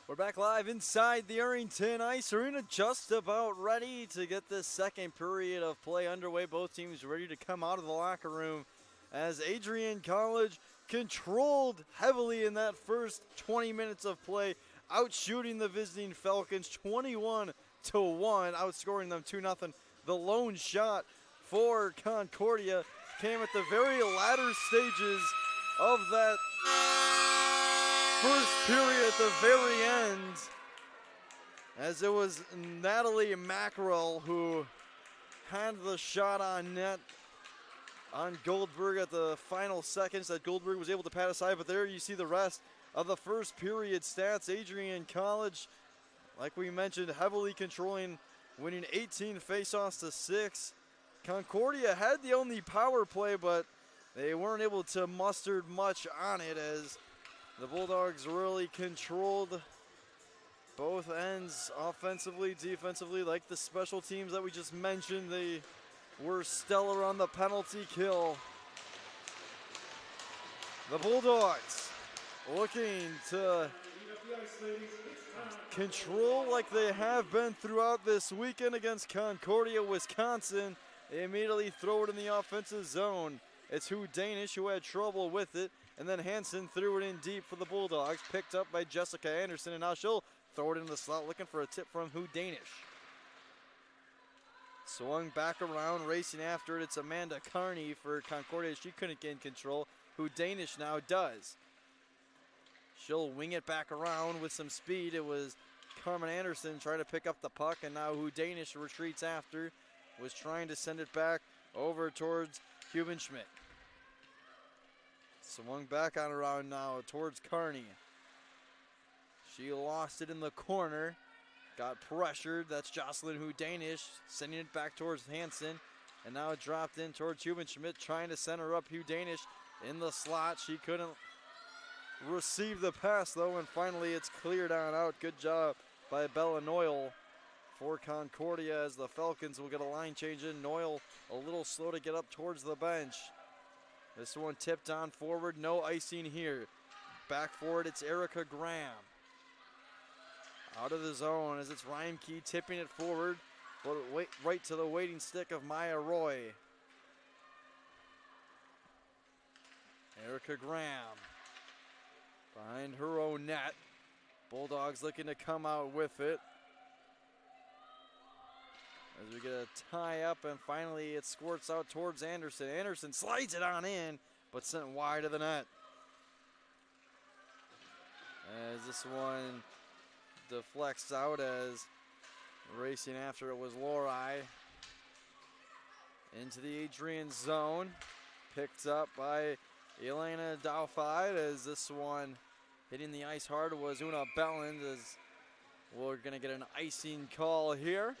We're back live inside the Arrington Ice Arena, just about ready to get this second period of play underway. Both teams ready to come out of the locker room as Adrian College controlled heavily in that first 20 minutes of play, outshooting the visiting Falcons 21-1, outscoring them 2-0. The lone shot for Concordia came at the very latter stages of that first period at the very end, as it was Natalie Mackerel who had the shot on net on Goldberg at the final seconds that Goldberg was able to pat aside. But there you see the rest of the first period stats. Adrian College, like we mentioned, heavily controlling, winning 18 faceoffs to 6. Concordia had the only power play, but they weren't able to muster much on it as the Bulldogs really controlled both ends offensively, defensively, like the special teams that we just mentioned. They were stellar on the penalty kill. The Bulldogs looking to control like they have been throughout this weekend against Concordia, Wisconsin. They immediately throw it in the offensive zone. It's Who Danish who had trouble with it. And then Hansen threw it in deep for the Bulldogs, picked up by Jessica Anderson, and now she'll throw it in the slot, looking for a tip from Who Danish. Swung back around, racing after it. It's Amanda Carney for Concordia. She couldn't get in control. Who Danish now does. She'll wing it back around with some speed. It was Carmen Anderson trying to pick up the puck, and now Who Danish retreats after. Was trying to send it back over towards Hubenschmidt. Swung back on around now towards Carney. She lost it in the corner. Got pressured. That's Jocelyn Who Danish sending it back towards Hansen. And now it dropped in towards Hubenschmidt, trying to center up Who Danish in the slot. She couldn't receive the pass though, and finally it's cleared on out. Good job by Bella Noyle for Concordia as the Falcons will get a line change in. Noyle a little slow to get up towards the bench. This one tipped on forward, no icing here. Back forward, it's Erica Graham. Out of the zone as it's Reimke tipping it forward, but right to the waiting stick of Maya Roy. Erica Graham behind her own net. Bulldogs looking to come out with it. As we get a tie up, and finally it squirts out towards Anderson. Anderson slides it on in, but sent wide of the net. As this one deflects out, as racing after it was Lori. Into the Adrian zone. Picked up by Elena Daufide, as this one hitting the ice hard was Una Belland, as we're going to get an icing call here.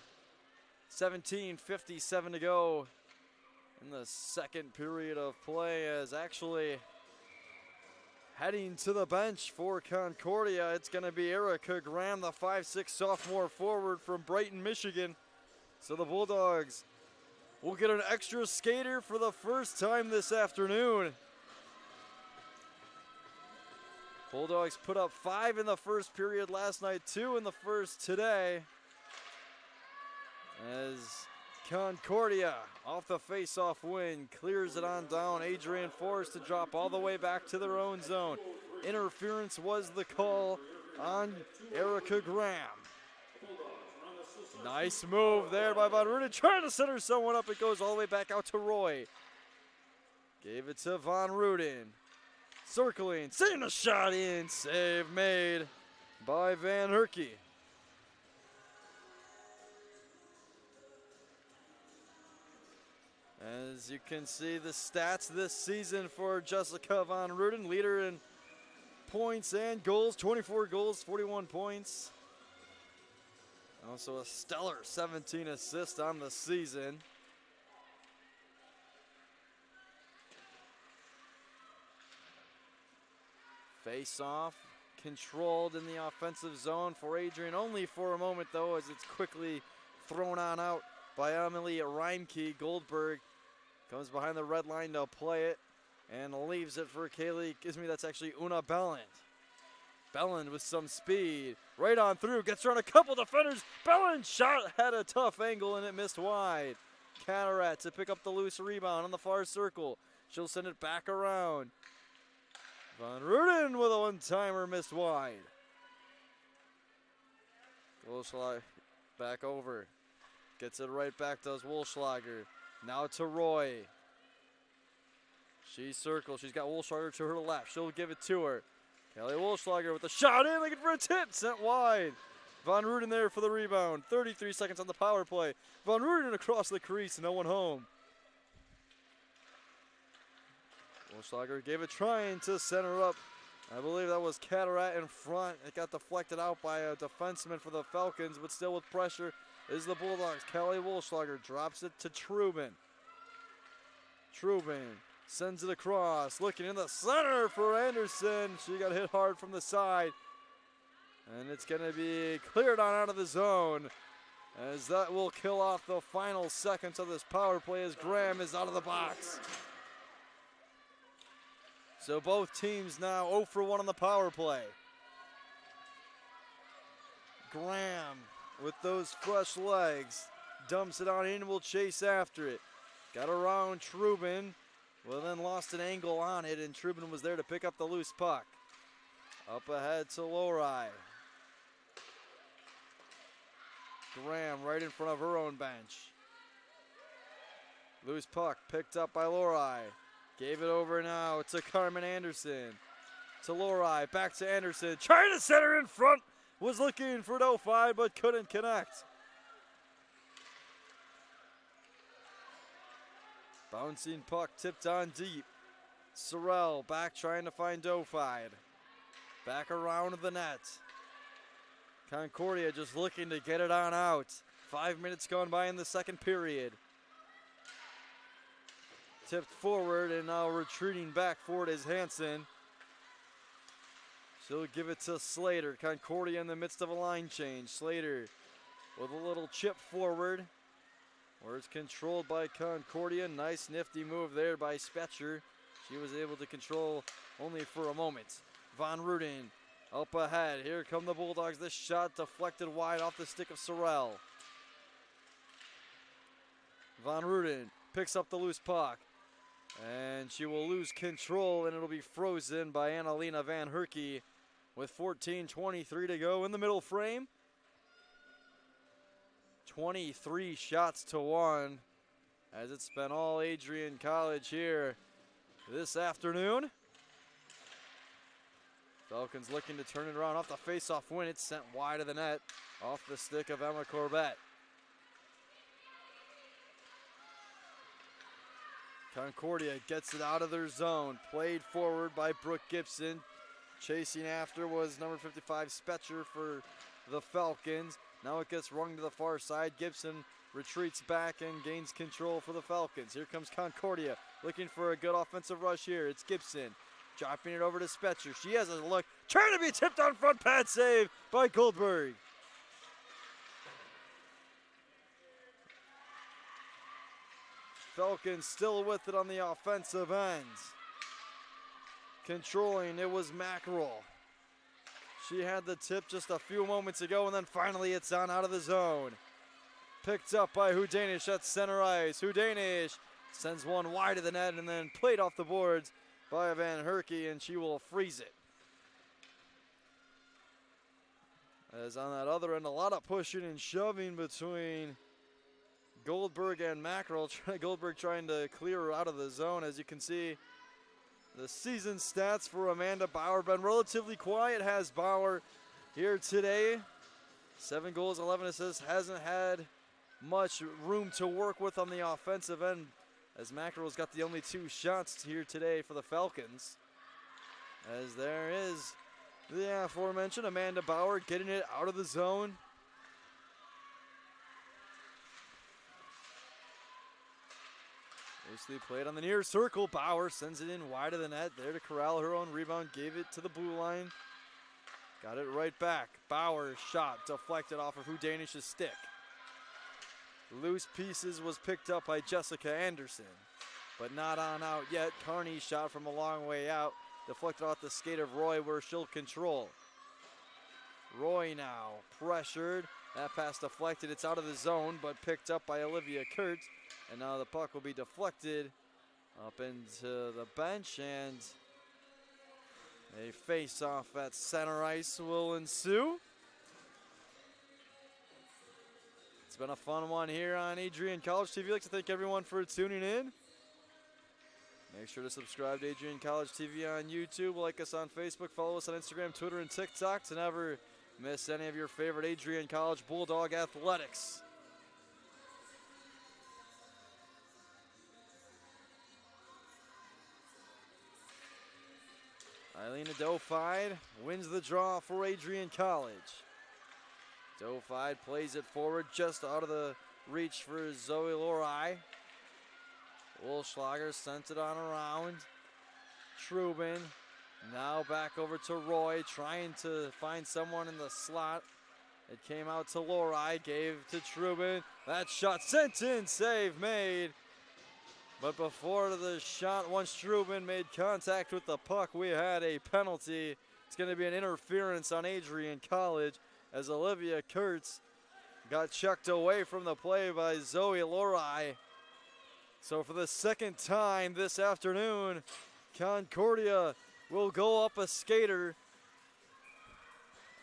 17:57 to go in the second period of play, as actually heading to the bench for Concordia, it's going to be Erica Graham, the 5'6" sophomore forward from Brighton, Michigan. So the Bulldogs will get an extra skater for the first time this afternoon. Bulldogs put up 5 in the first period last night, 2 in the first today. As Concordia, off the face-off win, clears it on down. Adrian forced to drop all the way back to their own zone. Interference was the call on Erica Graham. Nice move there by Von Ruden, trying to center someone up. It goes all the way back out to Roy. Gave it to Von Ruden. Circling, sending a shot in. Save made by Van Herky. As you can see the stats this season for Jessica Von Ruden, leader in points and goals, 24 goals, 41 points. Also a stellar 17 assists on the season. Face off, controlled in the offensive zone for Adrian, only for a moment though, as it's quickly thrown on out by Emily Reimke. Goldberg comes behind the red line to play it and leaves it for Kaylee. That's actually Una Belland. Belland with some speed, right on through, gets around a couple defenders. Belland shot had a tough angle and it missed wide. Cataract to pick up the loose rebound on the far circle. She'll send it back around. Von Ruden with a one-timer, missed wide. Wolschlager back over. Gets it right back, does Wolschlager. Now to Roy. She circles. She's got Wolschlager to her left. She'll give it to her. Kelly Wolschlager with the shot in, looking for a tip. Sent wide. Von Ruden there for the rebound. 33 seconds on the power play. Von Ruden across the crease. No one home. Wolschlager gave it trying to center up. I believe that was Cataract in front. It got deflected out by a defenseman for the Falcons, but still with pressure is the Bulldogs. Kelly Wolschlager drops it to Trubin. Trubin sends it across, looking in the center for Anderson. She got hit hard from the side. And it's going to be cleared on out of the zone, as that will kill off the final seconds of this power play as Graham is out of the box. So both teams now 0 for 1 on the power play. Graham with those fresh legs dumps it on in, will chase after it. Got around Trubin, well then lost an angle on it, and Trubin was there to pick up the loose puck. Up ahead to Lowry. Graham right in front of her own bench. Loose puck picked up by Lowry. Gave it over now to Carmen Anderson. To Lowry, back to Anderson. Trying to center in front. Was looking for no 5, but couldn't connect. Bouncing puck tipped on deep. Sorrell back trying to find Dofide. Back around the net. Concordia just looking to get it on out. 5 minutes gone by in the second period. Tipped forward and now retreating back forward is Hansen. She'll give it to Slater. Concordia in the midst of a line change. Slater with a little chip forward, where it's controlled by Concordia. Nice nifty move there by Spetcher. She was able to control only for a moment. Von Ruden up ahead. Here come the Bulldogs. This shot deflected wide off the stick of Sorrell. Von Ruden picks up the loose puck. And she will lose control, and it'll be frozen by Annalena Van Herky with 14:23 to go in the middle frame. 23 shots to 1, as it's been all Adrian College here this afternoon. Falcons looking to turn it around off the face-off win. It's sent wide of the net off the stick of Emma Corbett. Concordia gets it out of their zone. Played forward by Brooke Gibson. Chasing after was number 55 Spetcher for the Falcons. Now it gets rung to the far side. Gibson retreats back and gains control for the Falcons. Here comes Concordia looking for a good offensive rush here. It's Gibson dropping it over to Spetcher. She has a look, trying to be tipped on front, pad save by Goldberg. Falcons still with it on the offensive end. Controlling, it was Mackerel. She had the tip just a few moments ago, and then finally it's on out of the zone. Picked up by Hudanish at center ice. Hudanish sends one wide of the net and then played off the boards by Van Herky, and she will freeze it. As on that other end, a lot of pushing and shoving between Goldberg and Mackerel. Goldberg trying to clear her out of the zone. As you can see, The season stats for Amanda Bauer. Been relatively quiet, has Bauer here today. 7 goals, 11 assists. Hasn't had much room to work with on the offensive end, as Mackerel's got the only 2 shots here today for the Falcons. As there is the aforementioned Amanda Bauer getting it out of the zone. Loosely played on the near circle. Bauer sends it in wide of the net. There to corral her own rebound. Gave it to the blue line. Got it right back. Bauer shot deflected off of Hudanish's stick. Loose pieces was picked up by Jessica Anderson, but not on out yet. Carney shot from a long way out. Deflected off the skate of Roy, where she'll control. Roy now pressured. That pass deflected. It's out of the zone, but picked up by Olivia Kurtz. And now the puck will be deflected up into the bench, and a face-off at center ice will ensue. It's been a fun one here on Adrian College TV. I'd like to thank everyone for tuning in. Make sure to subscribe to Adrian College TV on YouTube. Like us on Facebook. Follow us on Instagram, Twitter, and TikTok to never miss any of your favorite Adrian College Bulldog athletics. Eileen Adofide wins the draw for Adrian College. Adofide plays it forward just out of the reach for Zoe Lorai. Wolfschlager sent it on around. Trubin now back over to Roy, trying to find someone in the slot. It came out to Lorai, gave to Trubin. That shot sent in, save made. But before the shot, once Trubin made contact with the puck, we had a penalty. It's going to be an interference on Adrian College, as Olivia Kurtz got chucked away from the play by Zoe Lorai. So for the second time this afternoon, Concordia will go up a skater.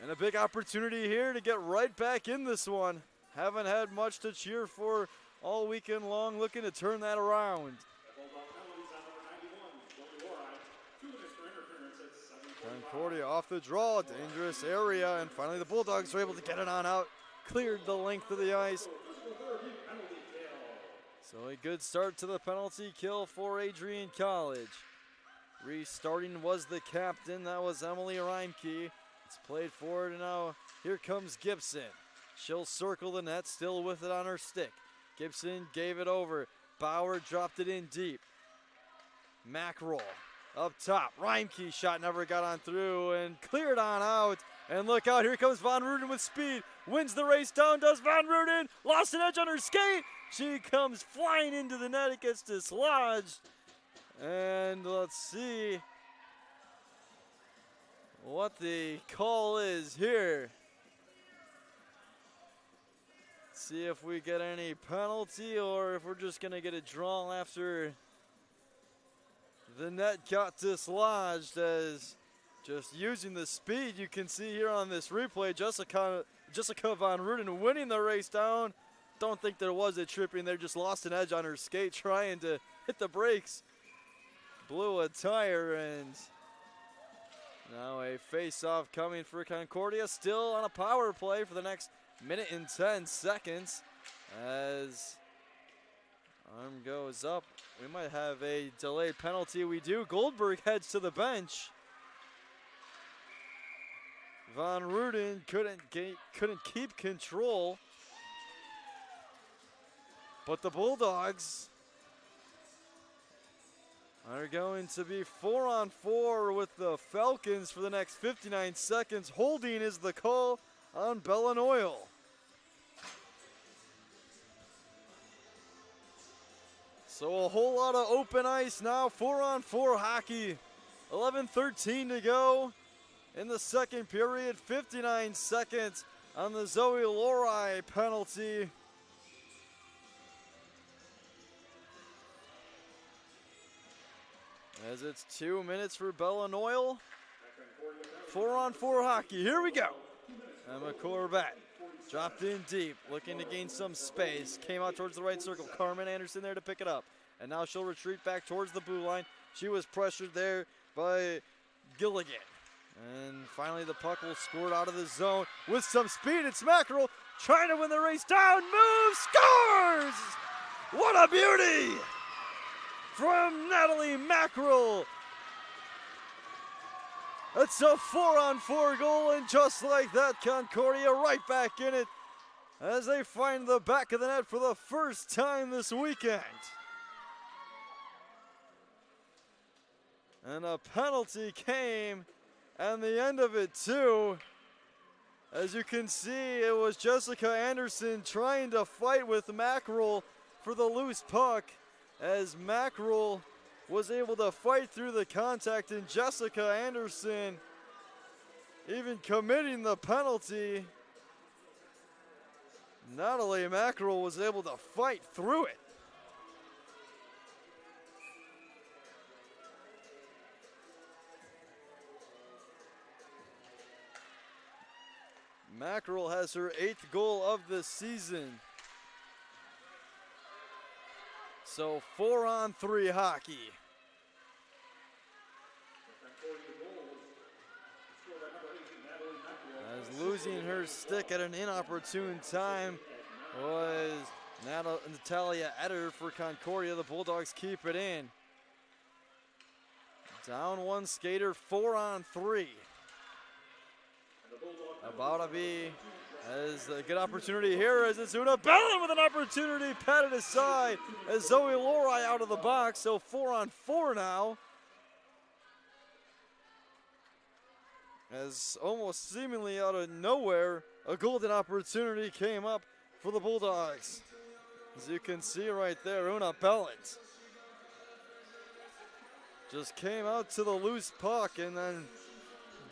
And a big opportunity here to get right back in this one. Haven't had much to cheer for all weekend long, looking to turn that around. Concordia off the draw, dangerous area, and finally the Bulldogs are able to get it on out. Cleared the length of the ice. So a good start to the penalty kill for Adrian College. Restarting was the captain, that was Emily Reimke. It's played forward, and now here comes Gibson. She'll circle the net, still with it on her stick. Gibson gave it over. Bauer dropped it in deep. Mackerel up top. Reimke shot never got on through and cleared on out. And look out, here comes Von Ruden with speed. Wins the race down, does Von Ruden. Lost an edge on her skate. She comes flying into the net. It gets dislodged. And let's see what the call is here. See if we get any penalty or if we're just going to get a draw after the net got dislodged, as just using the speed you can see here on this replay. Jessica Von Ruden winning the race down. Don't think there was a tripping there, just lost an edge on her skate trying to hit the brakes. Blew a tire, and now a face-off coming for Concordia, still on a power play for the next minute and 10 seconds. As arm goes up, we might have a delayed penalty. We do. Goldberg heads to the bench. Von Ruden couldn't keep control, but the Bulldogs are going to be 4-on-4 with the Falcons for the next 59 seconds. Holding is the call on Belen Oil. So a whole lot of open ice now. 4-on-4 hockey. 11:13 to go in the second period. 59 seconds on the Zoe Lorai penalty. As it's 2 minutes for Belen Oil. 4-on-4 hockey. Here we go. Emma Corbett dropped in deep, looking to gain some space. Came out towards the right circle. Carmen Anderson there to pick it up. And now she'll retreat back towards the blue line. She was pressured there by Gilligan. And finally the puck will squirt out of the zone with some speed. It's Mackerel trying to win the race down, moves, scores! What a beauty from Natalie Mackerel. It's a 4-on-4 goal, and just like that, Concordia right back in it as they find the back of the net for the first time this weekend. And a penalty came, and the end of it too. As you can see, it was Jessica Anderson trying to fight with Mackerel for the loose puck, as Mackerel was able to fight through the contact, and Jessica Anderson even committing the penalty. Natalie Mackerel was able to fight through it. Mackerel has her 8th goal of the season. So 4-on-3 hockey. As losing her stick at an inopportune time was Natalia Eder for Concordia. The Bulldogs keep it in. Down one skater, 4-on-3. About to be as a good opportunity here as it's Una Bellin with an opportunity patted aside as Zoe Lori out of the box. So 4-on-4 now. As almost seemingly out of nowhere, a golden opportunity came up for the Bulldogs. As you can see right there, Una Bellin just came out to the loose puck and then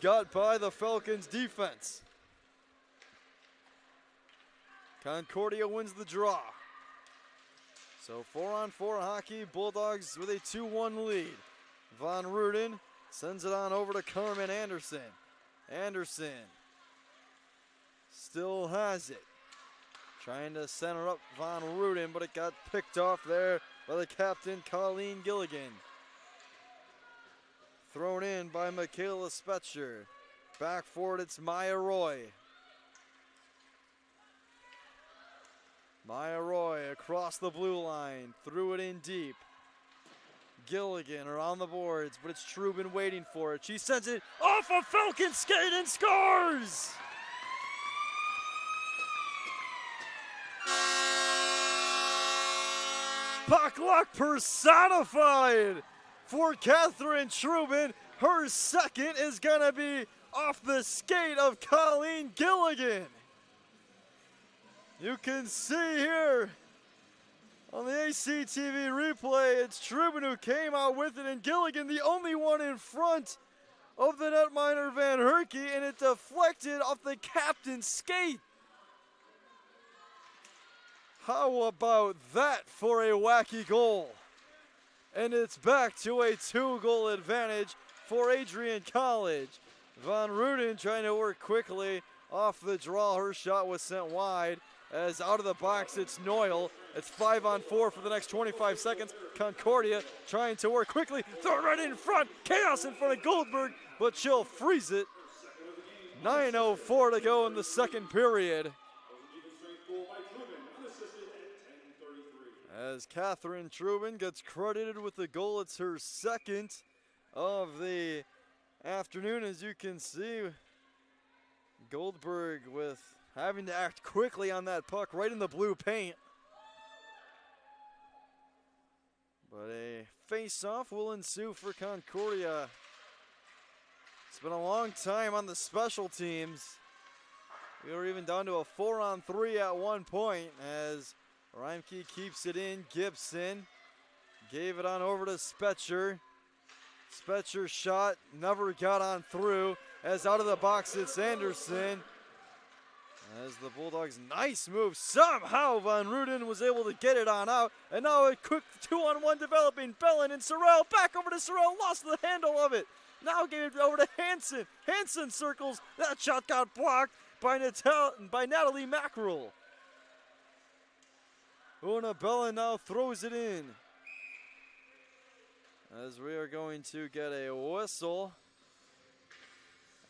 got by the Falcons defense. Concordia wins the draw. So 4-on-4 hockey, Bulldogs with a 2-1 lead. Von Ruden sends it on over to Carmen Anderson. Anderson still has it. Trying to center up Von Ruden, but it got picked off there by the captain, Colleen Gilligan. Thrown in by Michaela Spetcher. Back forward, it's Maya Roy. Maya Roy across the blue line, threw it in deep. Gilligan around the boards, but it's Trubin waiting for it. She sends it off a Falcon skate and scores! Puck luck personified for Catherine Trubin. Her second is gonna be off the skate of Colleen Gilligan. You can see here on the ACTV replay, it's Trubin who came out with it, and Gilligan the only one in front of the netminder Van Herky, and it deflected off the captain's skate. How about that for a wacky goal? And it's back to a 2-goal advantage for Adrian College. Von Ruden trying to work quickly off the draw. Her shot was sent wide. As out of the box, it's Noyle. It's 5-on-4 for the next 25 seconds. Concordia trying to work quickly. Throw it right in front. Chaos in front of Goldberg, but she'll freeze it. 9:04 to go in the second period. As Catherine Trubin gets credited with the goal, it's her second of the afternoon. As you can see, Goldberg with having to act quickly on that puck right in the blue paint. But a face-off will ensue for Concordia. It's been a long time on the special teams. We were even down to a 4-on-3 at one point as Reimke keeps it in. Gibson gave it on over to Spetcher. Spetcher's shot never got on through. As out of the box, it's Anderson. As the Bulldogs, nice move. Somehow Von Ruden was able to get it on out. And now a quick 2-on-1 developing. Bellin and Sorrell. Back over to Sorrell. Lost the handle of it. Now gave it over to Hansen. Hansen circles. That shot got blocked by Natalie Mackerel. Una Bellin now throws it in. as we are going to get a whistle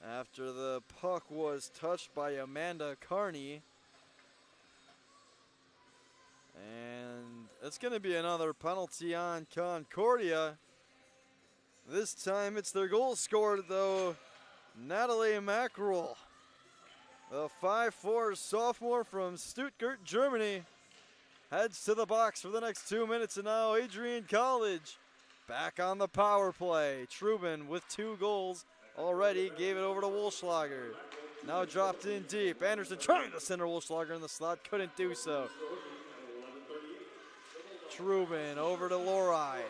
after the puck was touched by Amanda Carney. And it's going to be another penalty on Concordia. This time it's their goal scorer, though, Natalie Mackerel, the 5'4" sophomore from Stuttgart, Germany, heads to the box for the next 2 minutes. And now Adrian College back on the power play. Trubin with 2 goals already, gave it over to Wolschlager. Now dropped in deep. Anderson trying to center Wolschlager in the slot, couldn't do so. Trubin over to Lori.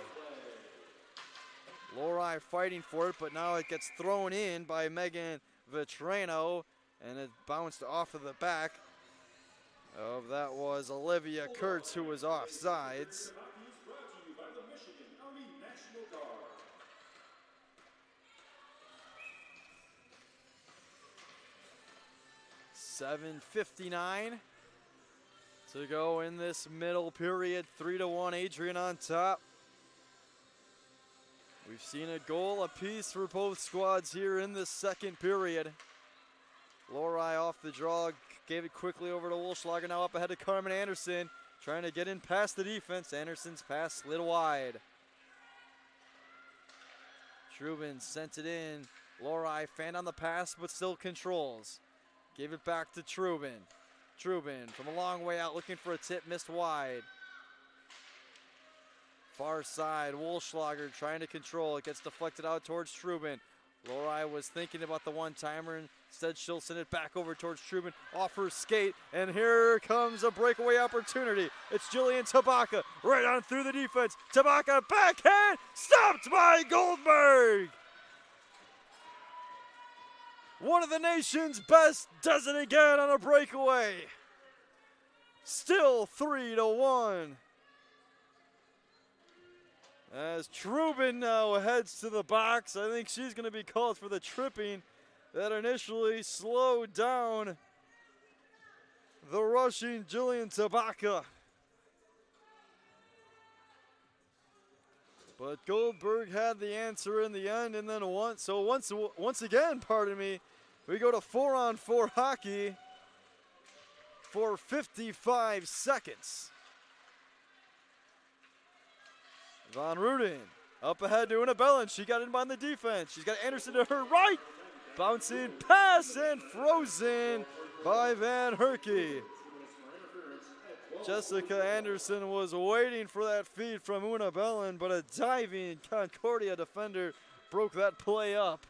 Lori fighting for it, but now it gets thrown in by Megan Vitrano, and it bounced off of the back of that was Olivia Kurtz, who was offsides. $7:59 to go in this middle period. 3-1, Adrian on top. We've seen a goal apiece for both squads here in this second period. Lori off the draw, gave it quickly over to Wolschlager. Now up ahead to Carmen Anderson, trying to get in past the defense. Anderson's pass slid wide. Trubin sent it in. Lori fanned on the pass, but still controls. Gave it back to Trubin. Trubin from a long way out, looking for a tip, missed wide. Far side, Wolschlager trying to control. It gets deflected out towards Trubin. Lori was thinking about the one-timer. Instead, she'll send it back over towards Trubin off her skate. And here comes a breakaway opportunity. It's Jillian Tabaka right on through the defense. Tabaka backhand, stopped by Goldberg. One of the nation's best does it again on a breakaway. Still 3-1. As Trubin now heads to the box, I think she's going to be called for the tripping that initially slowed down the rushing Jillian Tabaka. But Goldberg had the answer in the end, and then once again, we go to 4-on-4 hockey for 55 seconds. Von Ruden up ahead to Una Bellin. She got in behind the defense. She's got Anderson to her right. Bouncing pass and frozen by Van Herky. Jessica Anderson was waiting for that feed from Una Bellin, but a diving Concordia defender broke that play up.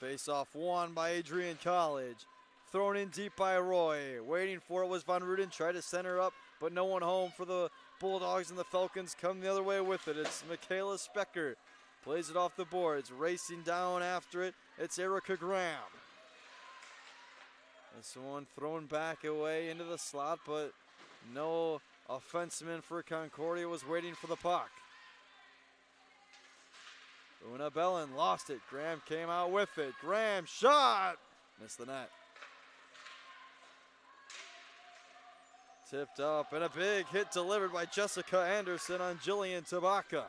Face-off won by Adrian College. Thrown in deep by Roy. Waiting for it was Von Ruden. Tried to center up, but no one home for the Bulldogs, and the Falcons come the other way with it. It's Michaela Specker. Plays it off the boards. Racing down after it. It's Erica Graham. This one thrown back away into the slot, but no offenseman for Concordia was waiting for the puck. Una Bellin lost it. Graham came out with it. Graham shot. Missed the net. Tipped up, and a big hit delivered by Jessica Anderson on Jillian Tabaka.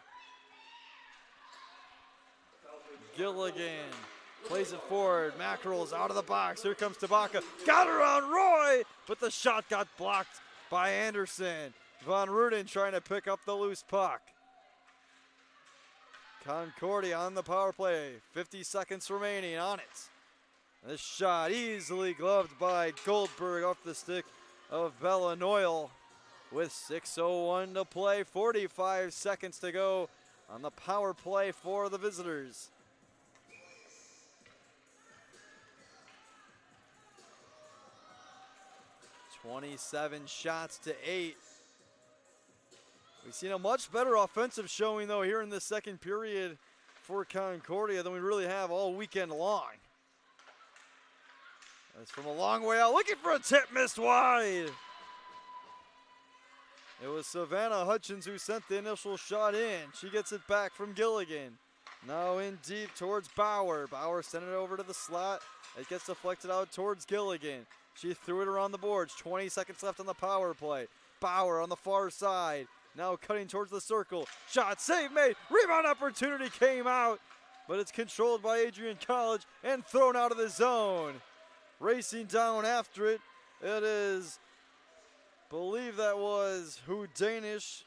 Gilligan plays it forward. Mackerel's out of the box. Here comes Tabaka. Got her on Roy, but the shot got blocked by Anderson. Von Ruden trying to pick up the loose puck. Concordia on the power play. 50 seconds remaining on it. This shot easily gloved by Goldberg off the stick of Bella Noyle with 6:01 to play. 45 seconds to go on the power play for the visitors. $27 shots to 8. We've seen a much better offensive showing, though, here in the second period for Concordia than we really have all weekend long. That's from a long way out, looking for a tip, missed wide. It was Savannah Hutchins who sent the initial shot in. She gets it back from Gilligan. Now in deep towards Bauer. Bauer sent it over to the slot. It gets deflected out towards Gilligan. She threw it around the boards. 20 seconds left on the power play. Bauer on the far side. Now cutting towards the circle. Shot, save made. Rebound opportunity came out, but it's controlled by Adrian College and thrown out of the zone. Racing down after it, it is, believe that was Who Danish.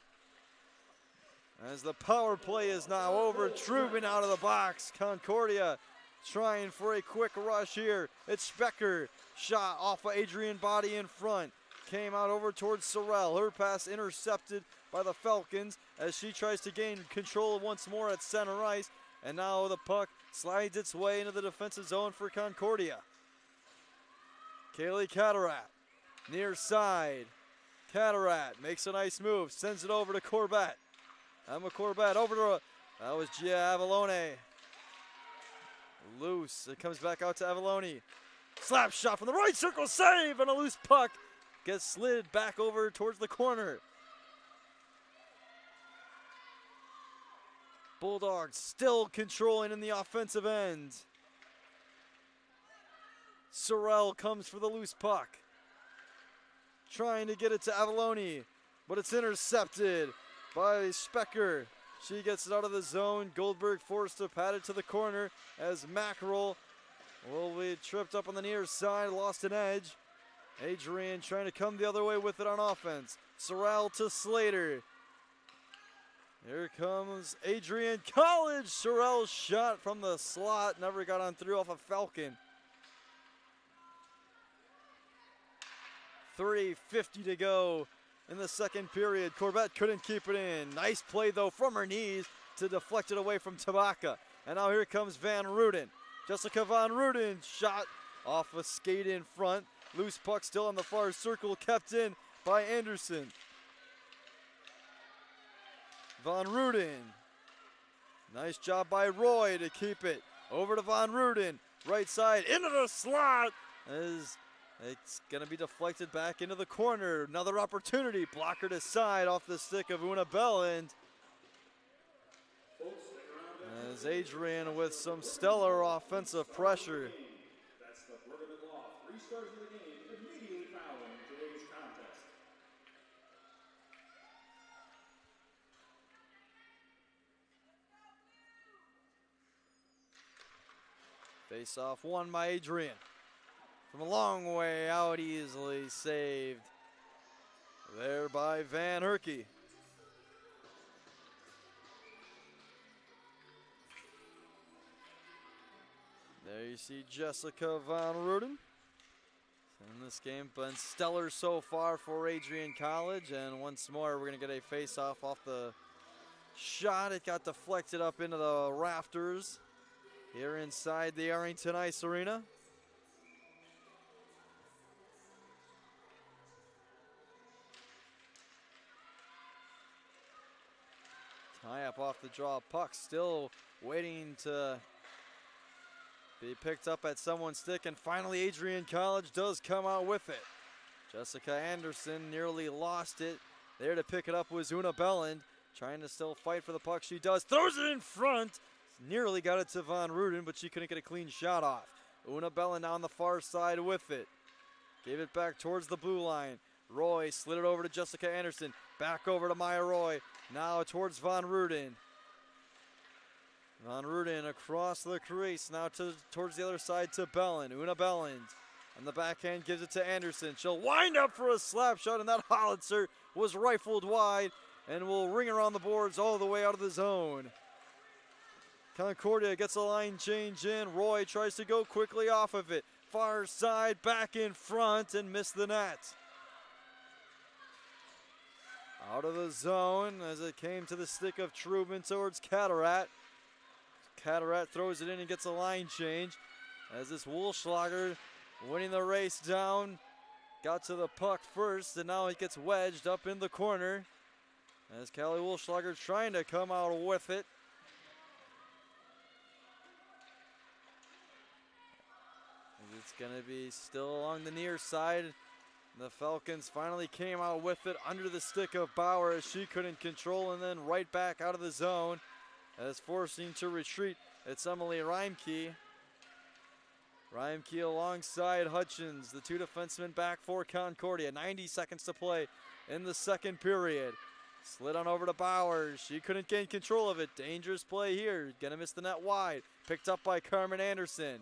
As the power play is now over, Trubin out of the box. Concordia trying for a quick rush here. It's Specker. Shot off of Adrian body in front. Came out over towards Sorrell. Her pass intercepted by the Falcons as she tries to gain control once more at center ice. And now the puck slides its way into the defensive zone for Concordia. Kaylee Cataract, near side. Cataract makes a nice move, sends it over to Corbett. Emma Corbett over to, that was Gia Avalone. Loose, it comes back out to Avalone. Slap shot from the right circle, save, and a loose puck gets slid back over towards the corner. Bulldogs still controlling in the offensive end. Sorrell comes for the loose puck. Trying to get it to Avalone, but it's intercepted by Specker. She gets it out of the zone. Goldberg forced to pat it to the corner as Mackerel will be tripped up on the near side, lost an edge. Adrian trying to come the other way with it on offense. Sorrell to Slater. Here comes Adrian College. Sorrell's shot from the slot never got on through off a Falcon. 3:50 to go in the second period. Corbett couldn't keep it in. Nice play though from her knees to deflect it away from Tabaka. And now here comes Van Ruden. Jessica Van Ruden shot off a skate in front. Loose puck still on the far circle, kept in by Anderson. Van Ruden. Nice job by Roy to keep it. Over to Van Ruden. Right side into the slot. As it's going to be deflected back into the corner. Another opportunity. Blocker to side off the stick of Una Belland. As Adrian with some stellar offensive pressure. That's the Bergman Law. 3 stars of the game immediately fouling today's contest. Face off won by Adrian. From a long way out, easily saved there by Van Herky. There you see Jessica Van Ruden. In this game, been stellar so far for Adrian College. And once more, we're going to get a face-off off the shot. It got deflected up into the rafters here inside the Arrington Ice Arena. Tie up off the draw. Puck still waiting to be picked up at someone's stick. And finally, Adrian College does come out with it. Jessica Anderson nearly lost it. There to pick it up was Una Belland. Trying to still fight for the puck. She does. Throws it in front. Nearly got it to Van Ruden, but she couldn't get a clean shot off. Una Belland now on the far side with it. Gave it back towards the blue line. Roy slid it over to Jessica Anderson. Back over to Maya Roy. Now towards Van Ruden. Van Ruden across the crease. Now towards the other side to Belland. Una Belland. On the backhand gives it to Anderson. She'll wind up for a slap shot, and that Hollitzer was rifled wide and will ring around the boards all the way out of the zone. Concordia gets a line change in. Roy tries to go quickly off of it. Far side, back in front, and missed the net. Out of the zone as it came to the stick of Trubin towards Cataract. Cataract throws it in and gets a line change as this Wolfschlager winning the race down. Got to the puck first, and now it gets wedged up in the corner as Callie Wolfschlager trying to come out with it. It's going to be still along the near side. The Falcons finally came out with it under the stick of Bauer as she couldn't control, and then right back out of the zone as forcing to retreat. It's Emily Reimke. Reimke alongside Hutchins, the two defensemen back for Concordia. 90 seconds to play in the second period. Slid on over to Bowers. She couldn't gain control of it. Dangerous play here. Gonna miss the net wide. Picked up by Carmen Anderson.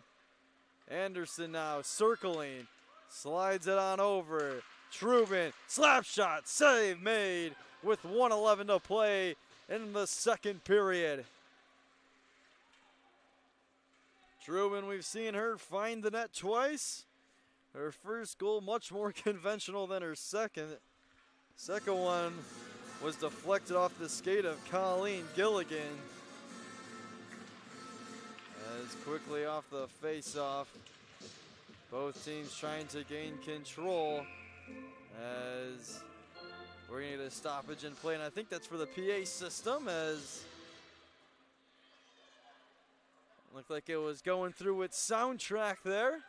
Anderson now circling. Slides it on over. Trubin. Slap shot. Save made with 1:11 to play in the second period. Trubin, we've seen her find the net twice. Her first goal much more conventional than her second. Second one was deflected off the skate of Colleen Gilligan. As quickly off the face-off. Both teams trying to gain control as we're going to get a stoppage in play, and I think that's for the PA system, as looked like it was going through its soundtrack there.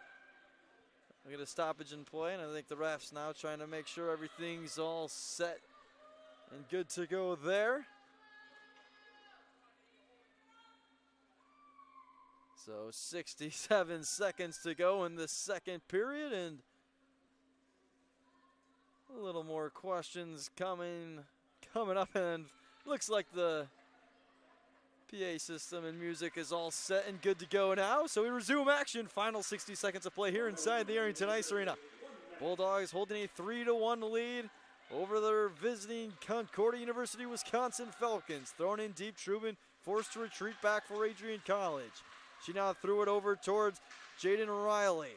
We get a stoppage in play, and I think the refs now trying to make sure everything's all set and good to go there. So 67 seconds to go in the second period, and a little more questions coming up, and looks like the PA system and music is all set and good to go now. So we resume action. Final 60 seconds of play here inside the Arrington Ice Arena. Bulldogs holding a 3-1 lead over their visiting Concordia University, Wisconsin Falcons. Thrown in deep, Trubin forced to retreat back for Adrian College. She now threw it over towards Jaden Riley.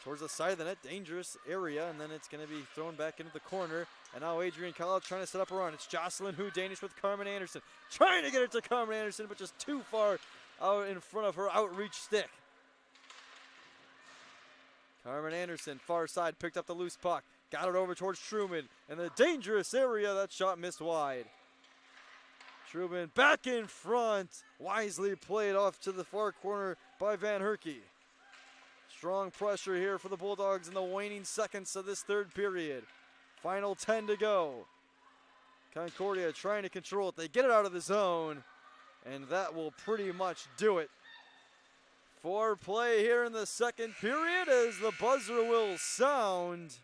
Towards the side of the net, dangerous area, and then it's going to be thrown back into the corner. And now Adrian College trying to set up a run. It's Jocelyn Hu Danish with Carmen Anderson. Trying to get it to Carmen Anderson, but just too far out in front of her outreach stick. Carmen Anderson, far side, picked up the loose puck. Got it over towards Truman. In the dangerous area, that shot missed wide. Truman back in front. Wisely played off to the far corner by Van Herky. Strong pressure here for the Bulldogs in the waning seconds of this third period. Final 10 to go. Concordia trying to control it. They get it out of the zone, and that will pretty much do it. For play here in the second period as the buzzer will sound.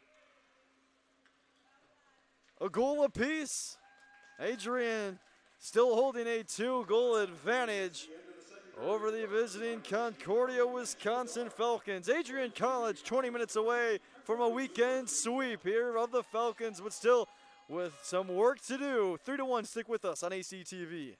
A goal apiece. Adrian still holding a 2-goal advantage over the visiting Concordia, Wisconsin Falcons. Adrian College 20 minutes away from a weekend sweep here of the Falcons, but still with some work to do. 3-1, stick with us on ACTV.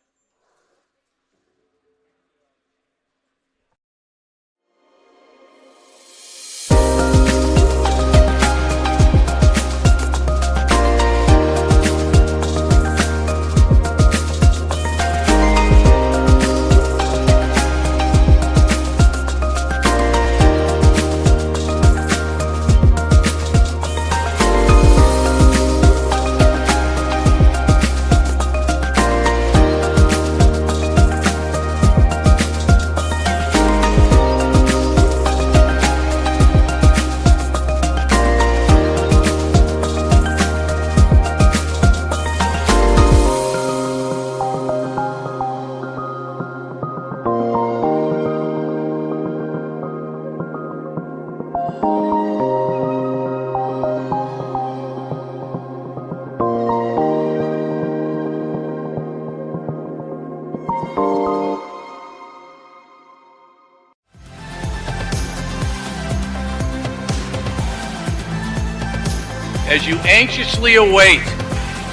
As you anxiously await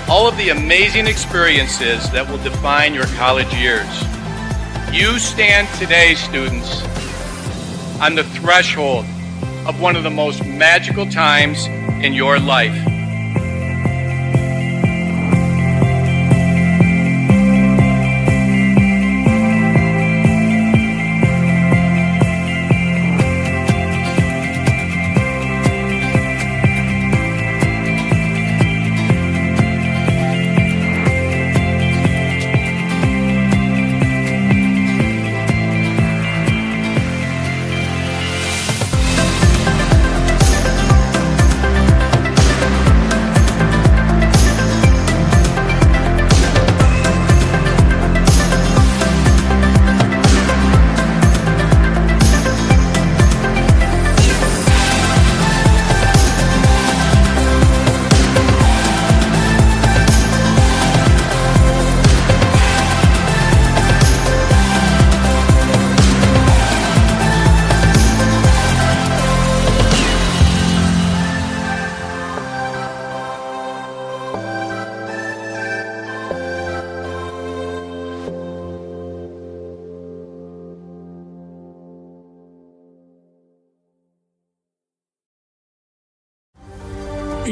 all of the amazing experiences that will define your college years, you stand today, students, on the threshold of one of the most magical times in your life.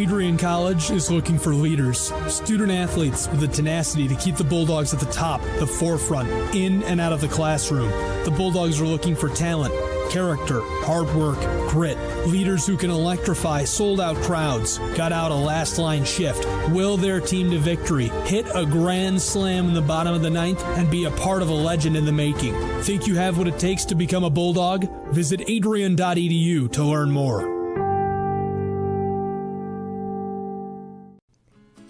Adrian College is looking for leaders, student athletes with the tenacity to keep the Bulldogs at the top, the forefront, in and out of the classroom. The Bulldogs are looking for talent, character, hard work, grit, leaders who can electrify sold-out crowds, gut out a last-line shift, will their team to victory, hit a grand slam in the bottom of the ninth, and be a part of a legend in the making. Think you have what it takes to become a Bulldog? Visit adrian.edu to learn more.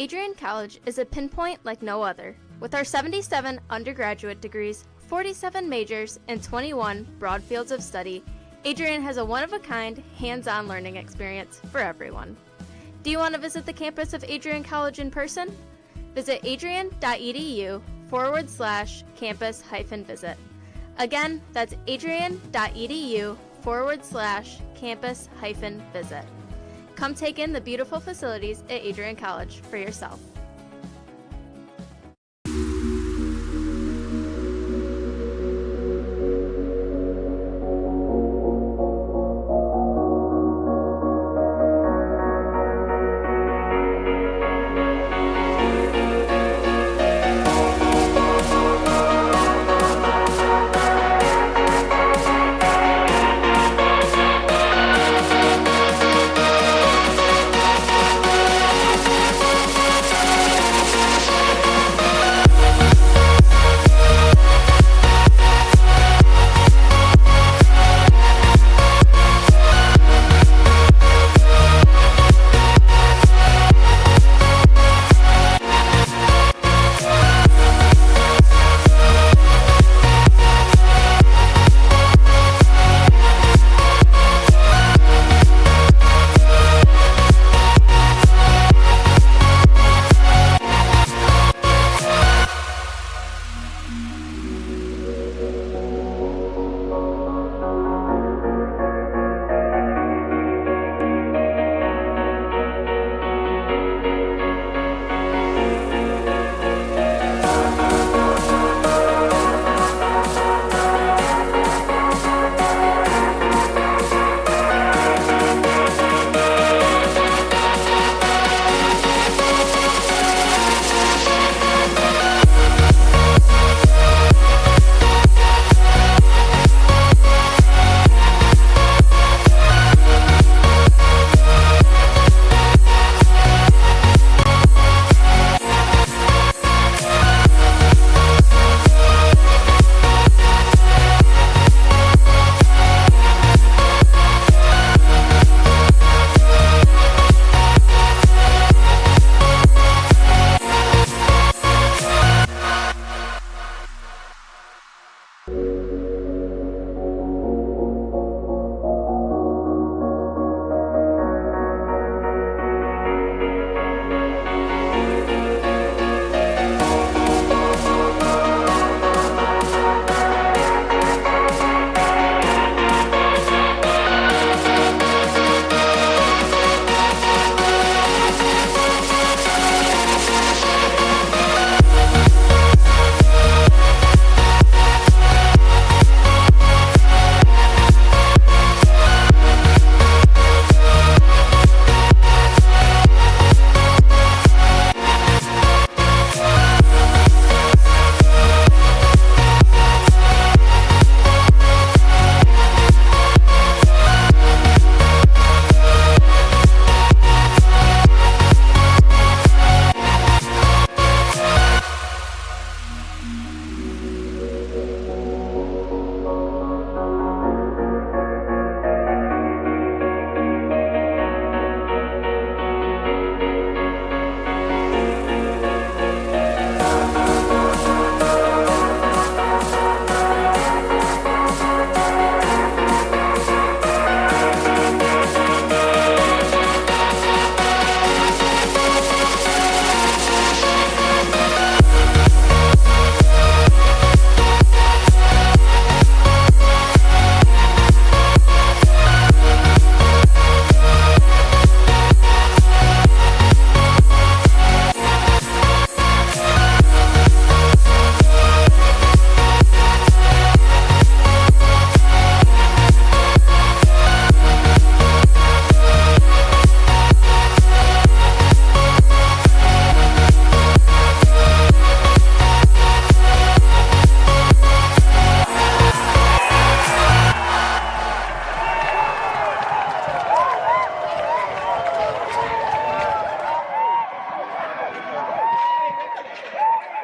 Adrian College is a pinpoint like no other. With our 77 undergraduate degrees, 47 majors, and 21 broad fields of study, Adrian has a one-of-a-kind, hands-on learning experience for everyone. Do you want to visit the campus of Adrian College in person? Visit adrian.edu/campus-visit. Again, that's adrian.edu/campus-visit. Come take in the beautiful facilities at Adrian College for yourself.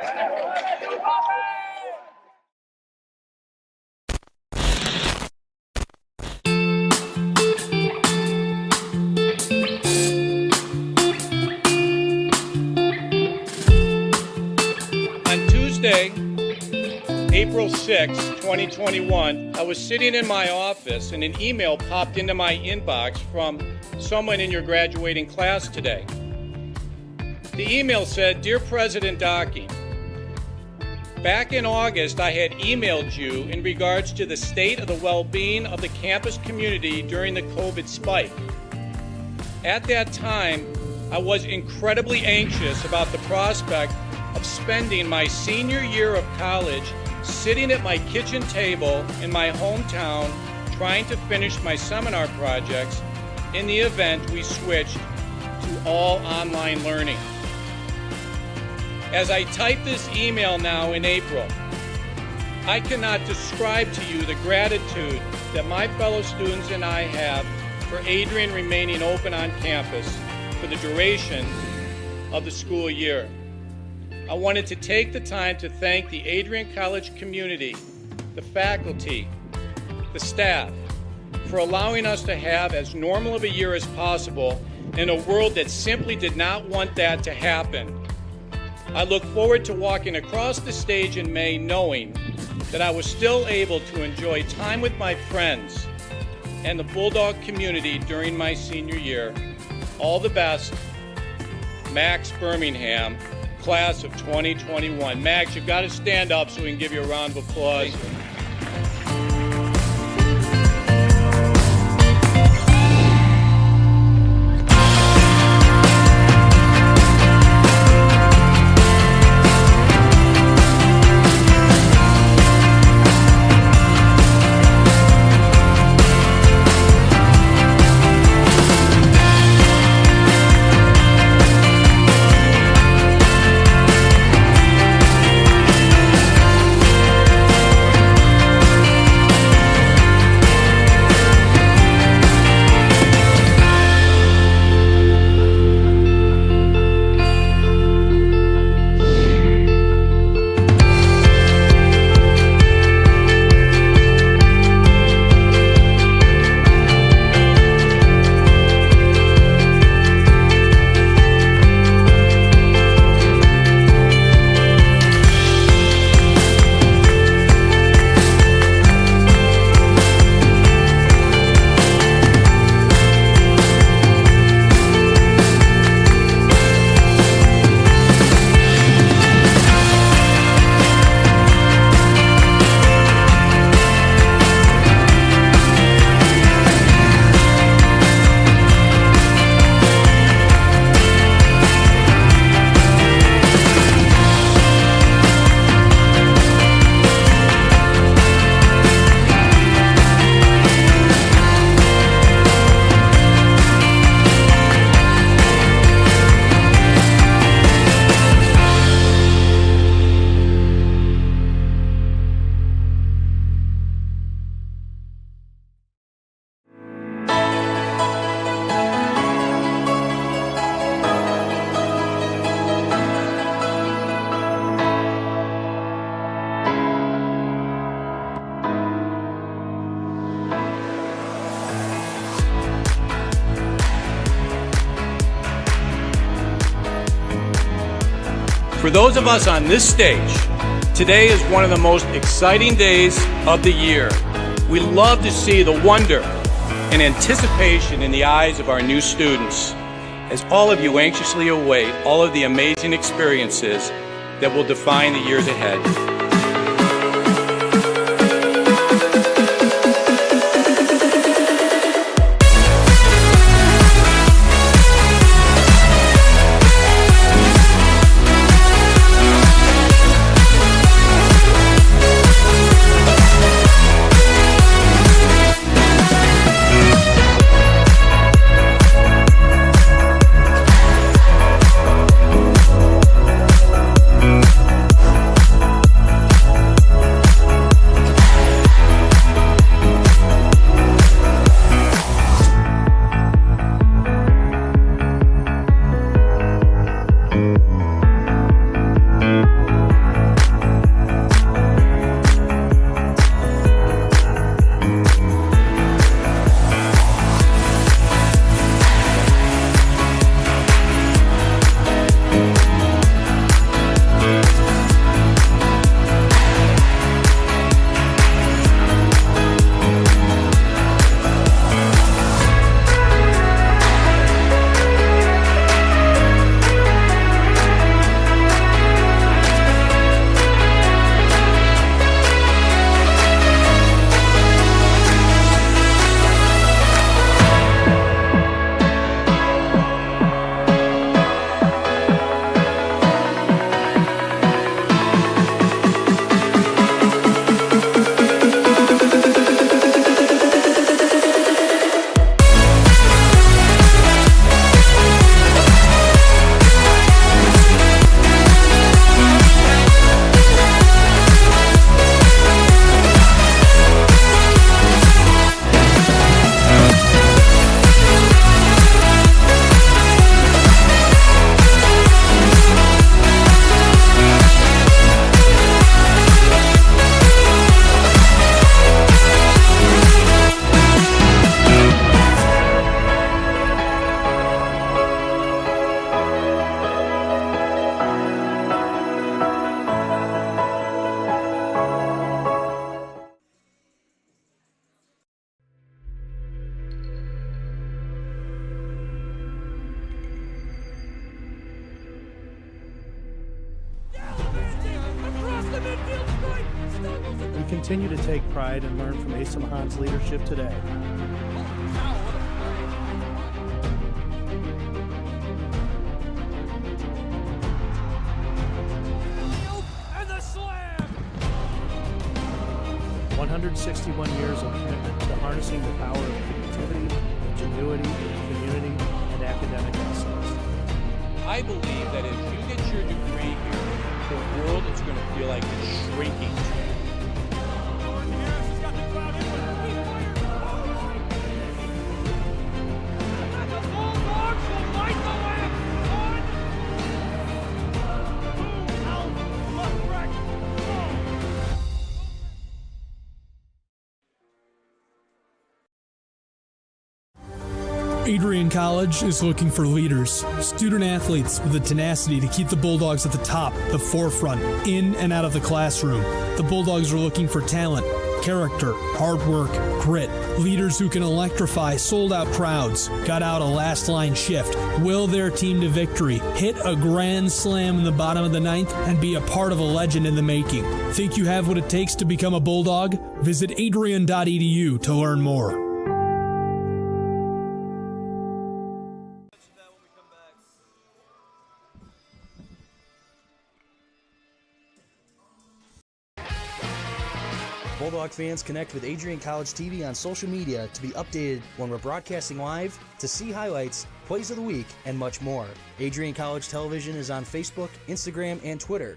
On Tuesday, April 6, 2021, I was sitting in my office and an email popped into my inbox from someone in your graduating class today. The email said, "Dear President Docking, back in August, I had emailed you in regards to the state of the well-being of the campus community during the COVID spike. At that time, I was incredibly anxious about the prospect of spending my senior year of college sitting at my kitchen table in my hometown trying to finish my seminar projects in the event we switched to all online learning. As I type this email now in April, I cannot describe to you the gratitude that my fellow students and I have for Adrian remaining open on campus for the duration of the school year. I wanted to take the time to thank the Adrian College community, the faculty, the staff, for allowing us to have as normal of a year as possible in a world that simply did not want that to happen. I look forward to walking across the stage in May knowing that I was still able to enjoy time with my friends and the Bulldog community during my senior year. All the best, Max Birmingham, class of 2021. Max, you've got to stand up so we can give you a round of applause. For those of us on this stage, today is one of the most exciting days of the year. We love to see the wonder and anticipation in the eyes of our new students, as all of you anxiously await all of the amazing experiences that will define the years ahead. continue to take pride and learn from Asa Mahan's leadership today. And the slam! 161 years of commitment to harnessing the power of creativity, ingenuity, community, and academic excellence. I believe that if you get your degree here, the world is going to feel like it's shrinking. Adrian College is looking for leaders, student athletes with the tenacity to keep the Bulldogs at the top, the forefront, in and out of the classroom. The Bulldogs are looking for talent, character, hard work, grit, leaders who can electrify sold-out crowds, gut out a last-line shift, will their team to victory, hit a grand slam in the bottom of the ninth, and be a part of a legend in the making. Think you have what it takes to become a Bulldog? Visit adrian.edu to learn more. Bulldog fans, connect with Adrian College TV on social media to be updated when we're broadcasting live, to see highlights, plays of the week, and much more. Adrian College Television is on Facebook, Instagram, and Twitter.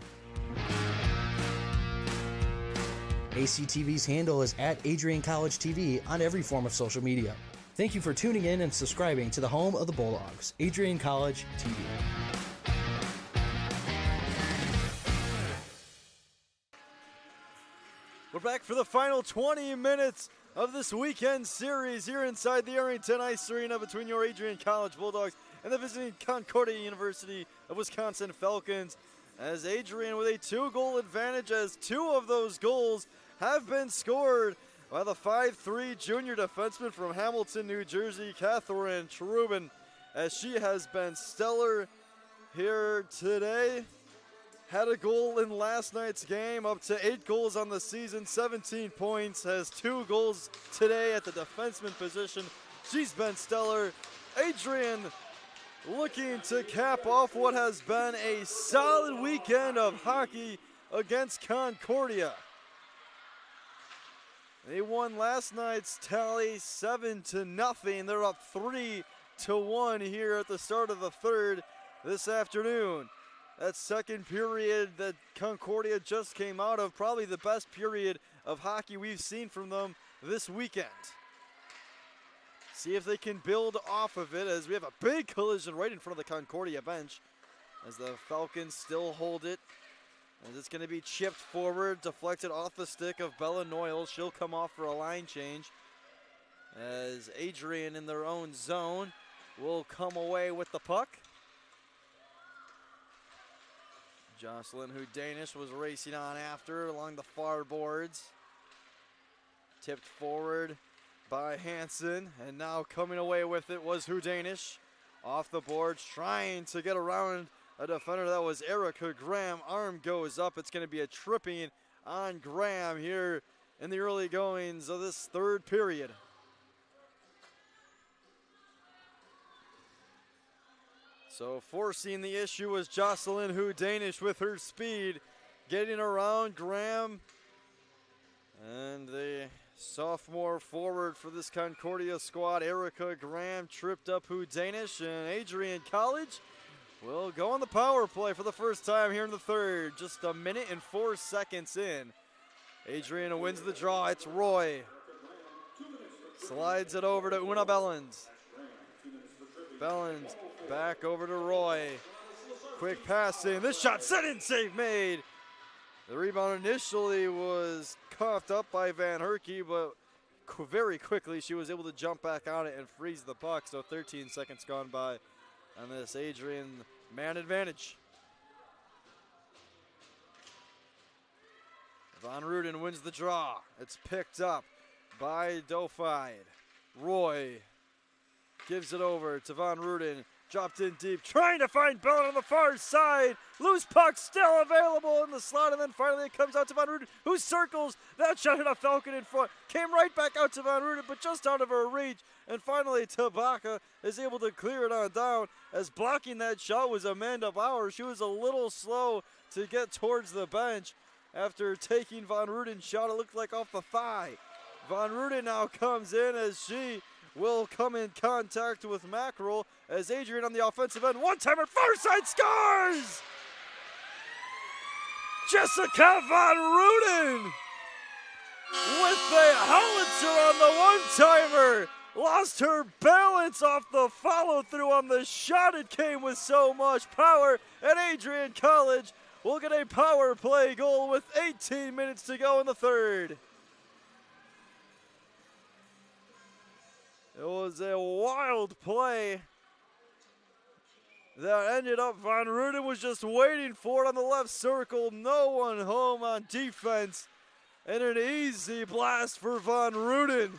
ACTV's handle is at Adrian College TV on every form of social media. Thank you for tuning in and subscribing to the home of the Bulldogs, Adrian College TV. We're back for the final 20 minutes of this weekend series here inside the Arrington Ice Arena between your Adrian College Bulldogs and the visiting Concordia University of Wisconsin Falcons. As Adrian with a 2-goal advantage, as 2 of those goals have been scored by the 5'3" junior defenseman from Hamilton, New Jersey, Catherine Trubin, as she has been stellar here today. Had a goal in last night's game, up to 8 goals on the season, 17 points, has 2 goals today at the defenseman position. She's been stellar. Adrian looking to cap off what has been a solid weekend of hockey against Concordia. They won last night's tally 7-0. They're up 3-1 here at the start of the third this afternoon. That second period that Concordia just came out of, probably the best period of hockey we've seen from them this weekend. See if they can build off of it, as we have a big collision right in front of the Concordia bench, as the Falcons still hold it. And it's going to be chipped forward, deflected off the stick of Bella Noyle. She'll come off for a line change, as Adrian in their own zone will come away with the puck. Jocelyn, who Danish was racing on after along the far boards. Tipped forward by Hansen, and now coming away with it was Hudanish. Off the boards, trying to get around a defender. That was Erica Graham. Arm goes up. It's going to be a tripping on Graham here in the early goings of this third period. So forcing the issue was Jocelyn Hudanish with her speed, getting around Graham. And the sophomore forward for this Concordia squad, Erica Graham, tripped up Hudanish, and Adrian College will go on the power play for the first time here in the third. Just 1 minute and 4 seconds in. Adrian wins the draw. It's Roy. Slides it over to Una Bellens. Bellens back over to Roy. Quick passing. This shot set in, save made. The rebound initially was coughed up by Van Herky, but very quickly she was able to jump back on it and freeze the puck. So 13 seconds gone by on this Adrian man advantage. Von Ruden wins the draw. It's picked up by Dofide. Roy gives it over to Von Ruden. Dropped in deep, trying to find Bellin on the far side. Loose puck still available in the slot, and then finally it comes out to Van Ruden, who circles. That shot hit a Falcon in front. Came right back out to Van Ruden, but just out of her reach. And finally, Tabaka is able to clear it on down, as blocking that shot was Amanda Bauer. She was a little slow to get towards the bench after taking Van Ruden's shot. It looked like off the thigh. Van Ruden now comes in as she will come in contact with Mackerel, as Adrian on the offensive end, one-timer, far side, scores! Jessica Van Ruden with the howitzer on the one-timer. Lost her balance off the follow-through on the shot. It came with so much power, and Adrian College will get a power play goal with 18 minutes to go in the third. It was a wild play that ended up, Van Ruden was just waiting for it on the left circle. No one home on defense. And an easy blast for Van Ruden.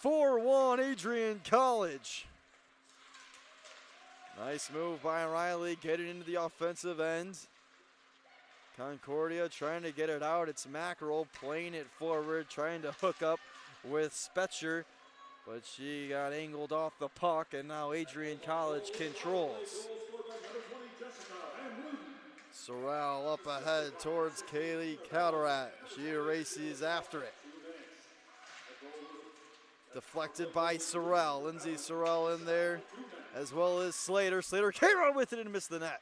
4-1 Adrian College. Nice move by Riley, getting into the offensive end. Concordia trying to get it out. It's Mackerel playing it forward, trying to hook up with Spetcher. But she got angled off the puck, and now Adrian College controls. Sorrell up ahead towards Kaylee Calderat. She races after it. Deflected by Sorrell. Lindsay Sorrell in there, as well as Slater. Slater came out with it and missed the net.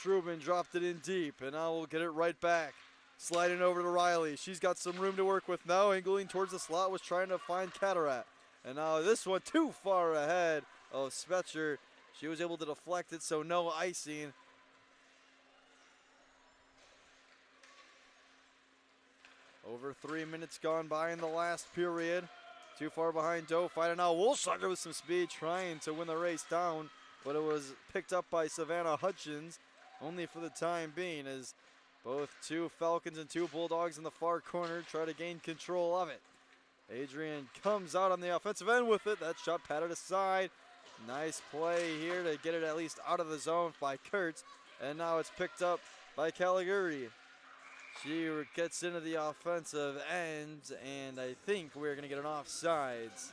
Truman dropped it in deep, and now we'll get it right back. Sliding over to Riley. She's got some room to work with now. Angling towards the slot, was trying to find Cataract. And now this one too far ahead of Spetcher. She was able to deflect it, so no icing. Over 3 minutes gone by in the last period. Too far behind Doe. Fighting now. Wolfschlager with some speed, trying to win the race down. But it was picked up by Savannah Hutchins, only for the time being, as both two Falcons and two Bulldogs in the far corner try to gain control of it. Adrian comes out on the offensive end with it. That shot patted aside. Nice play here to get it at least out of the zone by Kurtz. And now it's picked up by Caligari. She gets into the offensive end, and I think we're going to get an offsides.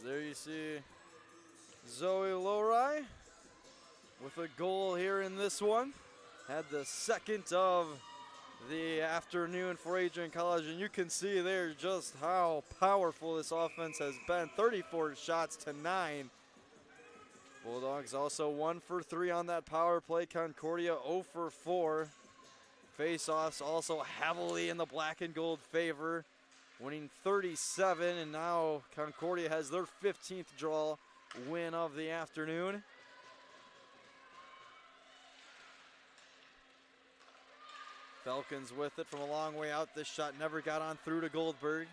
There you see Zoe Lorai with a goal here in this one. Had the second of the afternoon for Adrian College, and you can see there just how powerful this offense has been. 34 shots to 9. Bulldogs also 1 for 3 on that power play. Concordia 0 for 4. Face-offs also heavily in the black and gold favor, winning 37, and now Concordia has their 15th draw win of the afternoon. Falcons with it from a long way out. This shot never got on through to Goldberg.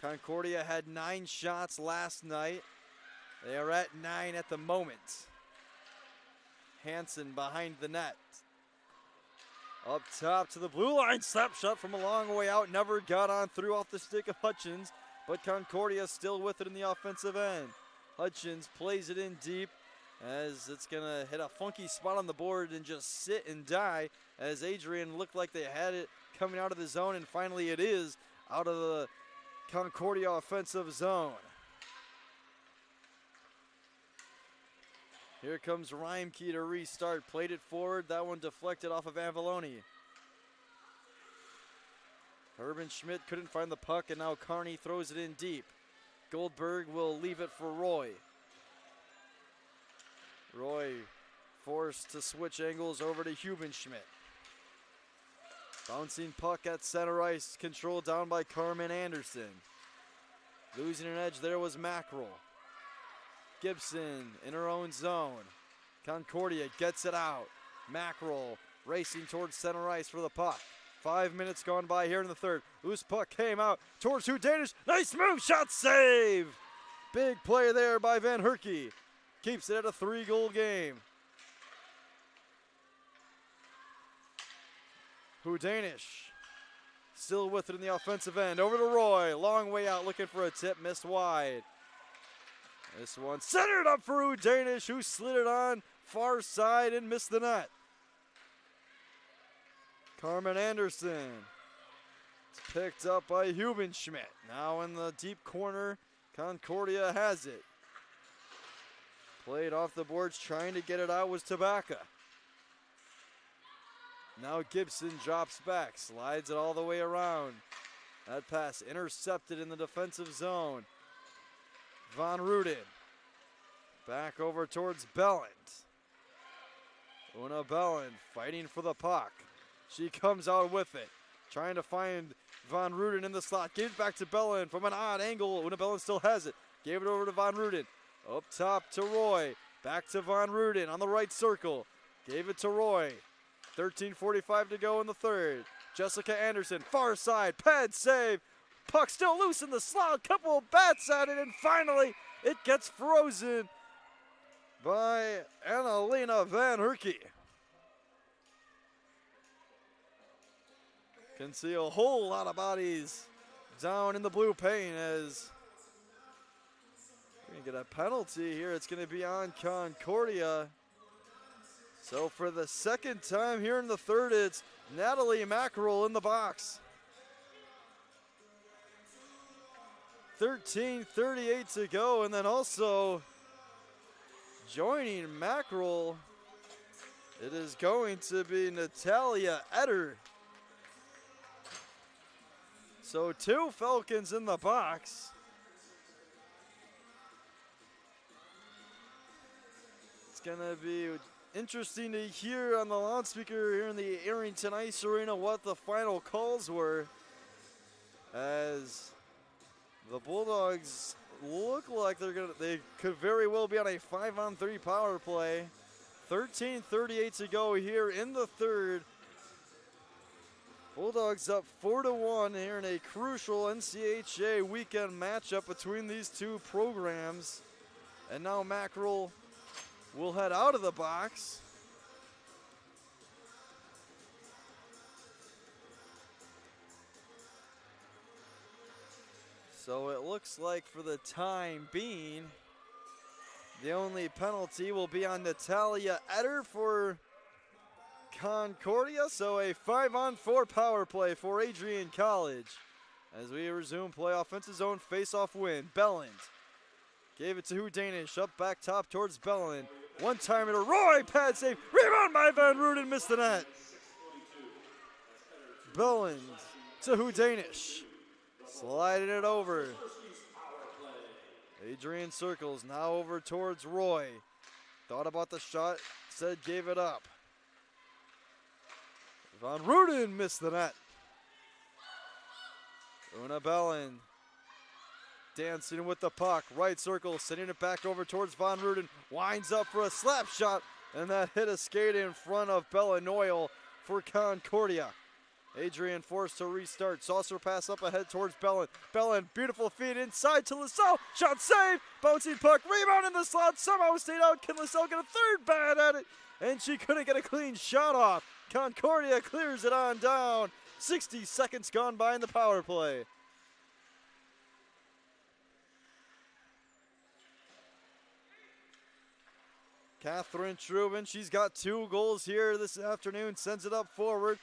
Concordia had 9 shots last night. They are at 9 at the moment. Hansen behind the net. Up top to the blue line. Slap shot from a long way out. Never got on through off the stick of Hutchins. But Concordia still with it in the offensive end. Hutchins plays it in deep, as it's going to hit a funky spot on the board and just sit and die, as Adrian looked like they had it coming out of the zone, and finally it is out of the Concordia offensive zone. Here comes Reimke to restart. Played it forward. That one deflected off of Avalone. Urban Schmidt couldn't find the puck, and now Carney throws it in deep. Goldberg will leave it for Roy. Roy forced to switch angles over to Hubenschmidt. Bouncing puck at center ice, controlled down by Carmen Anderson. Losing an edge there was Mackerel. Gibson in her own zone. Concordia gets it out. Mackerel racing towards center ice for the puck. 5 minutes gone by here in the third. Loose puck came out towards Danish. Nice move, shot save. Big play there by Van Herky. Keeps it at a 3-goal game. Danish still with it in the offensive end. Over to Roy. Long way out, looking for a tip. Missed wide. This one centered up for Udanish, who slid it on far side and missed the net. Carmen Anderson. It's picked up by Hubenschmidt. Now in the deep corner, Concordia has it. Played off the boards, trying to get it out was Tabaka. Now Gibson drops back, slides it all the way around. That pass intercepted in the defensive zone. Von Ruden. Back over towards Belland. Una Belland fighting for the puck. She comes out with it. Trying to find Von Ruden in the slot. Gave it back to Belland from an odd angle. Una Belland still has it. Gave it over to Von Ruden. Up top to Roy. Back to Von Ruden on the right circle. Gave it to Roy. 13:45 to go in the third. Jessica Anderson, far side, pad save. Puck still loose in the slot. Couple of bats at it, and finally it gets frozen by Annalena Van Herkie. Can see a whole lot of bodies down in the blue paint as we're going to get a penalty here. It's going to be on Concordia. So for the second time here in the third, it's Natalie Mackerel in the box. 13:38 to go, and then also joining Mackerel, it is going to be Natalia Eder. So 2 Falcons in the box. It's going to be interesting to hear on the loudspeaker here in the Arrington Ice Arena what the final calls were, as the Bulldogs look like they could very well be on a 5-on-3 power play. 13:38 to go here in the third. Bulldogs up 4-1 here in a crucial NCAA weekend matchup between these two programs. And now Mackerel will head out of the box. So it looks like for the time being, the only penalty will be on Natalia Eder for Concordia. So a 5-on-4 power play for Adrian College as we resume play. Offensive zone face-off win. Belland gave it to Hudanish, up back top towards Belland. One-timer to Roy, pad save, rebound by Van Ruden, missed the net. Belland to Hudanish, sliding it over. Adrian circles, now over towards Roy. Thought about the shot, said gave it up. Van Ruden missed the net. Una Belland dancing with the puck, right circle, sending it back over towards Von Ruden. Winds up for a slap shot, and that hit a skate in front of Bella Noyle for Concordia. Adrian forced to restart. Saucer pass up ahead towards Belland. Belland, beautiful feed inside to LaSalle. Shot save, bouncing puck, rebound in the slot. Somehow stayed out. Can LaSalle get a third bat at it? And she couldn't get a clean shot off. Concordia clears it on down. 60 seconds gone by in the power play. Catherine Trubin, she's got 2 goals here this afternoon, sends it up forward.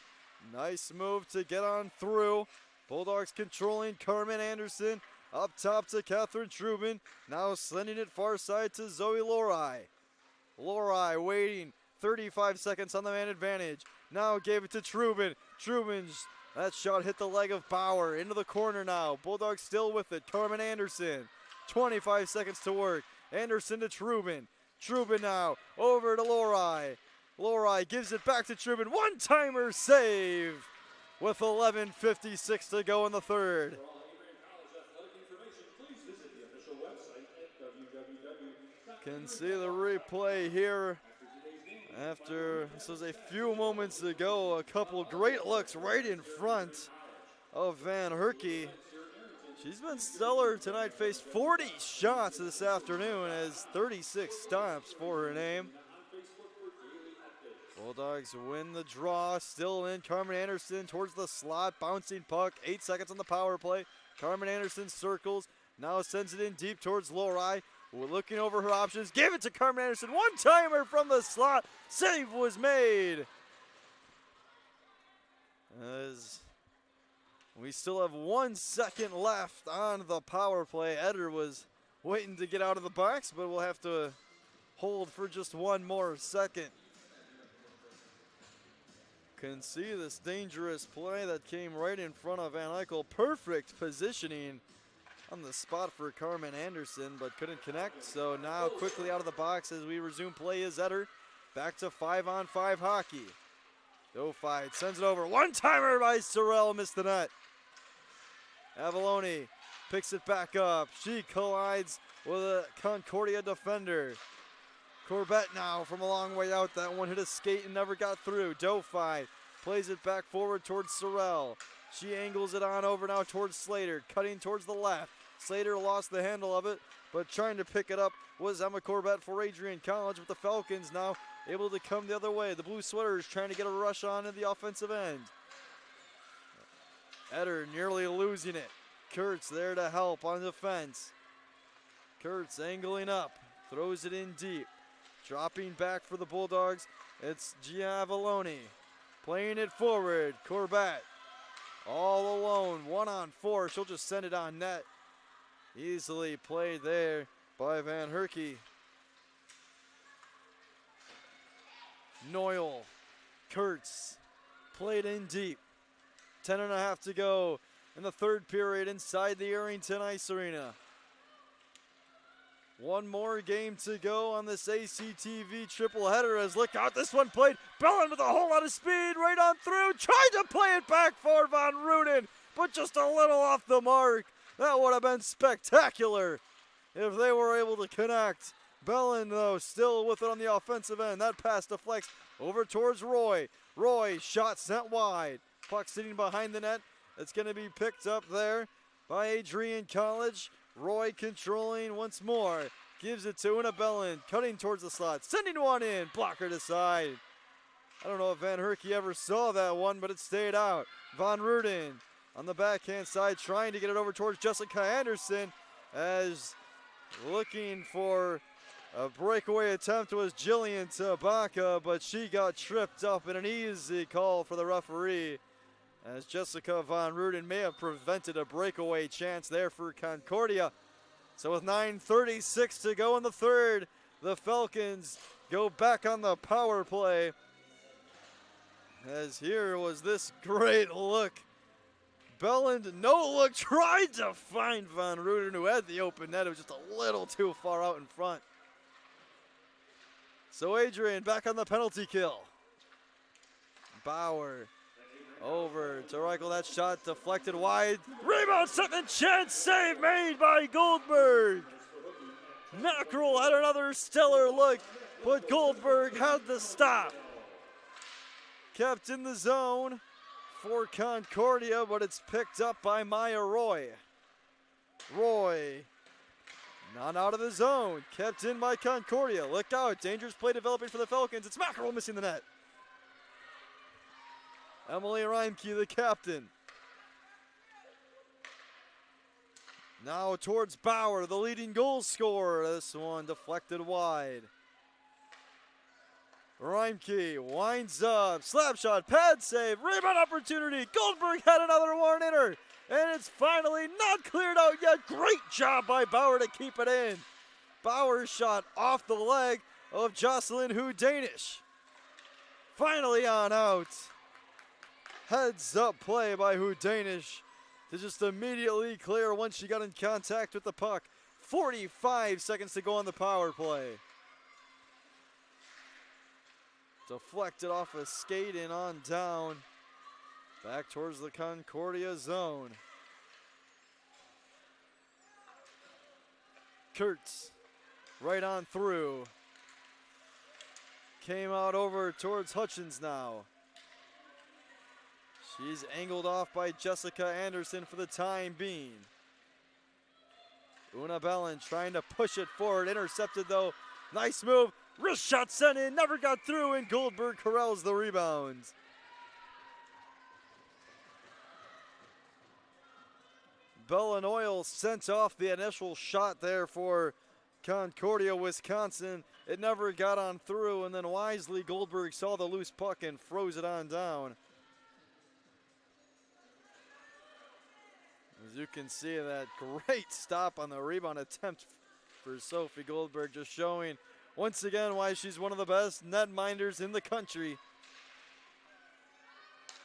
Nice move to get on through. Bulldogs controlling Carmen Anderson. Up top to Catherine Trubin. Now sending it far side to Zoe Lorai. Lorai waiting. 35 seconds on the man advantage. Now gave it to Trubin. Trubin's, that shot hit the leg of Bauer. Into the corner now. Bulldogs still with it. Carmen Anderson. 25 seconds to work. Anderson to Trubin. Trubin now over to Lorai. Lorai gives it back to Trubin. One-timer save with 11:56 to go in the third. Can see the replay here after this was a few moments ago. A couple great looks right in front of Van Herkie. She's been stellar tonight, faced 40 shots this afternoon, has 36 stops for her name. Bulldogs win the draw. Still in. Carmen Anderson towards the slot. Bouncing puck. 8 seconds on the power play. Carmen Anderson circles. Now sends it in deep towards Lori. We're looking over her options. Gave it to Carmen Anderson. One-timer from the slot. Save was made. As we still have 1 second left on the power play. Eder was waiting to get out of the box, but we'll have to hold for just 1 more second. Can see this dangerous play that came right in front of Van Eichel. Perfect positioning on the spot for Carmen Anderson, but couldn't connect. So now quickly out of the box as we resume play is Eder. Back to 5-on-5 hockey. Go fight, sends it over. One-timer by Sorrell, missed the net. Avalone picks it back up. She collides with a Concordia defender. Corbett now from a long way out. That one hit a skate and never got through. Dofi plays it back forward towards Sorrell. She angles it on over now towards Slater, cutting towards the left. Slater lost the handle of it, but trying to pick it up was Emma Corbett for Adrian College, with the Falcons now able to come the other way. The Blue Sweaters trying to get a rush on in the offensive end. Eder nearly losing it. Kurtz there to help on defense. Kurtz angling up, throws it in deep. Dropping back for the Bulldogs, it's Giavalone. Playing it forward, Corbett. All alone, 1-on-4. She'll just send it on net. Easily played there by Van Herky. Noyle, Kurtz, played in deep. 10.5 to go in the third period inside the Arrington Ice Arena. 1 more game to go on this ACTV triple header as look out, this one played. Bellin with a whole lot of speed right on through. Tried to play it back for Van Ruden, but just a little off the mark. That would have been spectacular if they were able to connect. Bellin, though, still with it on the offensive end. That pass deflects over towards Roy. Roy, shot sent wide. Puck sitting behind the net. It's going to be picked up there by Adrian College. Roy controlling once more. Gives it to Una Bellin, cutting towards the slot. Sending one in, blocker to side. I don't know if Van Herky ever saw that one, but it stayed out. Van Ruden on the backhand side, trying to get it over towards Jessica Anderson, as looking for a breakaway attempt was Jillian Tabaka, but she got tripped up in an easy call for the referee, as Jessica Van Ruden may have prevented a breakaway chance there for Concordia. So with 9:36 to go in the third, the Falcons go back on the power play. As here was this great look. Belland, no look, tried to find Van Ruden, who had the open net. It was just a little too far out in front. So Adrian back on the penalty kill. Bauer over to Reichel. That shot deflected wide. Rebound, second chance, save made by Goldberg. Mackerel had another stellar look, but Goldberg had the stop. Kept in the zone for Concordia, but it's picked up by Maya Roy. Roy, not out of the zone, kept in by Concordia. Look out, dangerous play developing for the Falcons. It's Mackerel missing the net. Emily Reimke, the captain. Now towards Bauer, the leading goal scorer. This one deflected wide. Reimke winds up, slap shot, pad save, rebound opportunity. Goldberg had another one in her, and it's finally not cleared out yet. Great job by Bauer to keep it in. Bauer's shot off the leg of Jocelyn Hudanish. Finally on out. Heads up play by Hudanish to just immediately clear once she got in contact with the puck. 45 seconds to go on the power play. Deflected off a skate and on down. Back towards the Concordia zone. Kurtz right on through. Came out over towards Hutchins now. She's angled off by Jessica Anderson for the time being. Una Bellin trying to push it forward. Intercepted though. Nice move. Wrist shot sent in, never got through, and Goldberg corrals the rebound. Bellanoil sent off the initial shot there for Concordia, Wisconsin. It never got on through, and then wisely Goldberg saw the loose puck and froze it on down. As you can see, that great stop on the rebound attempt for Sophie Goldberg, just showing once again why she's one of the best netminders in the country.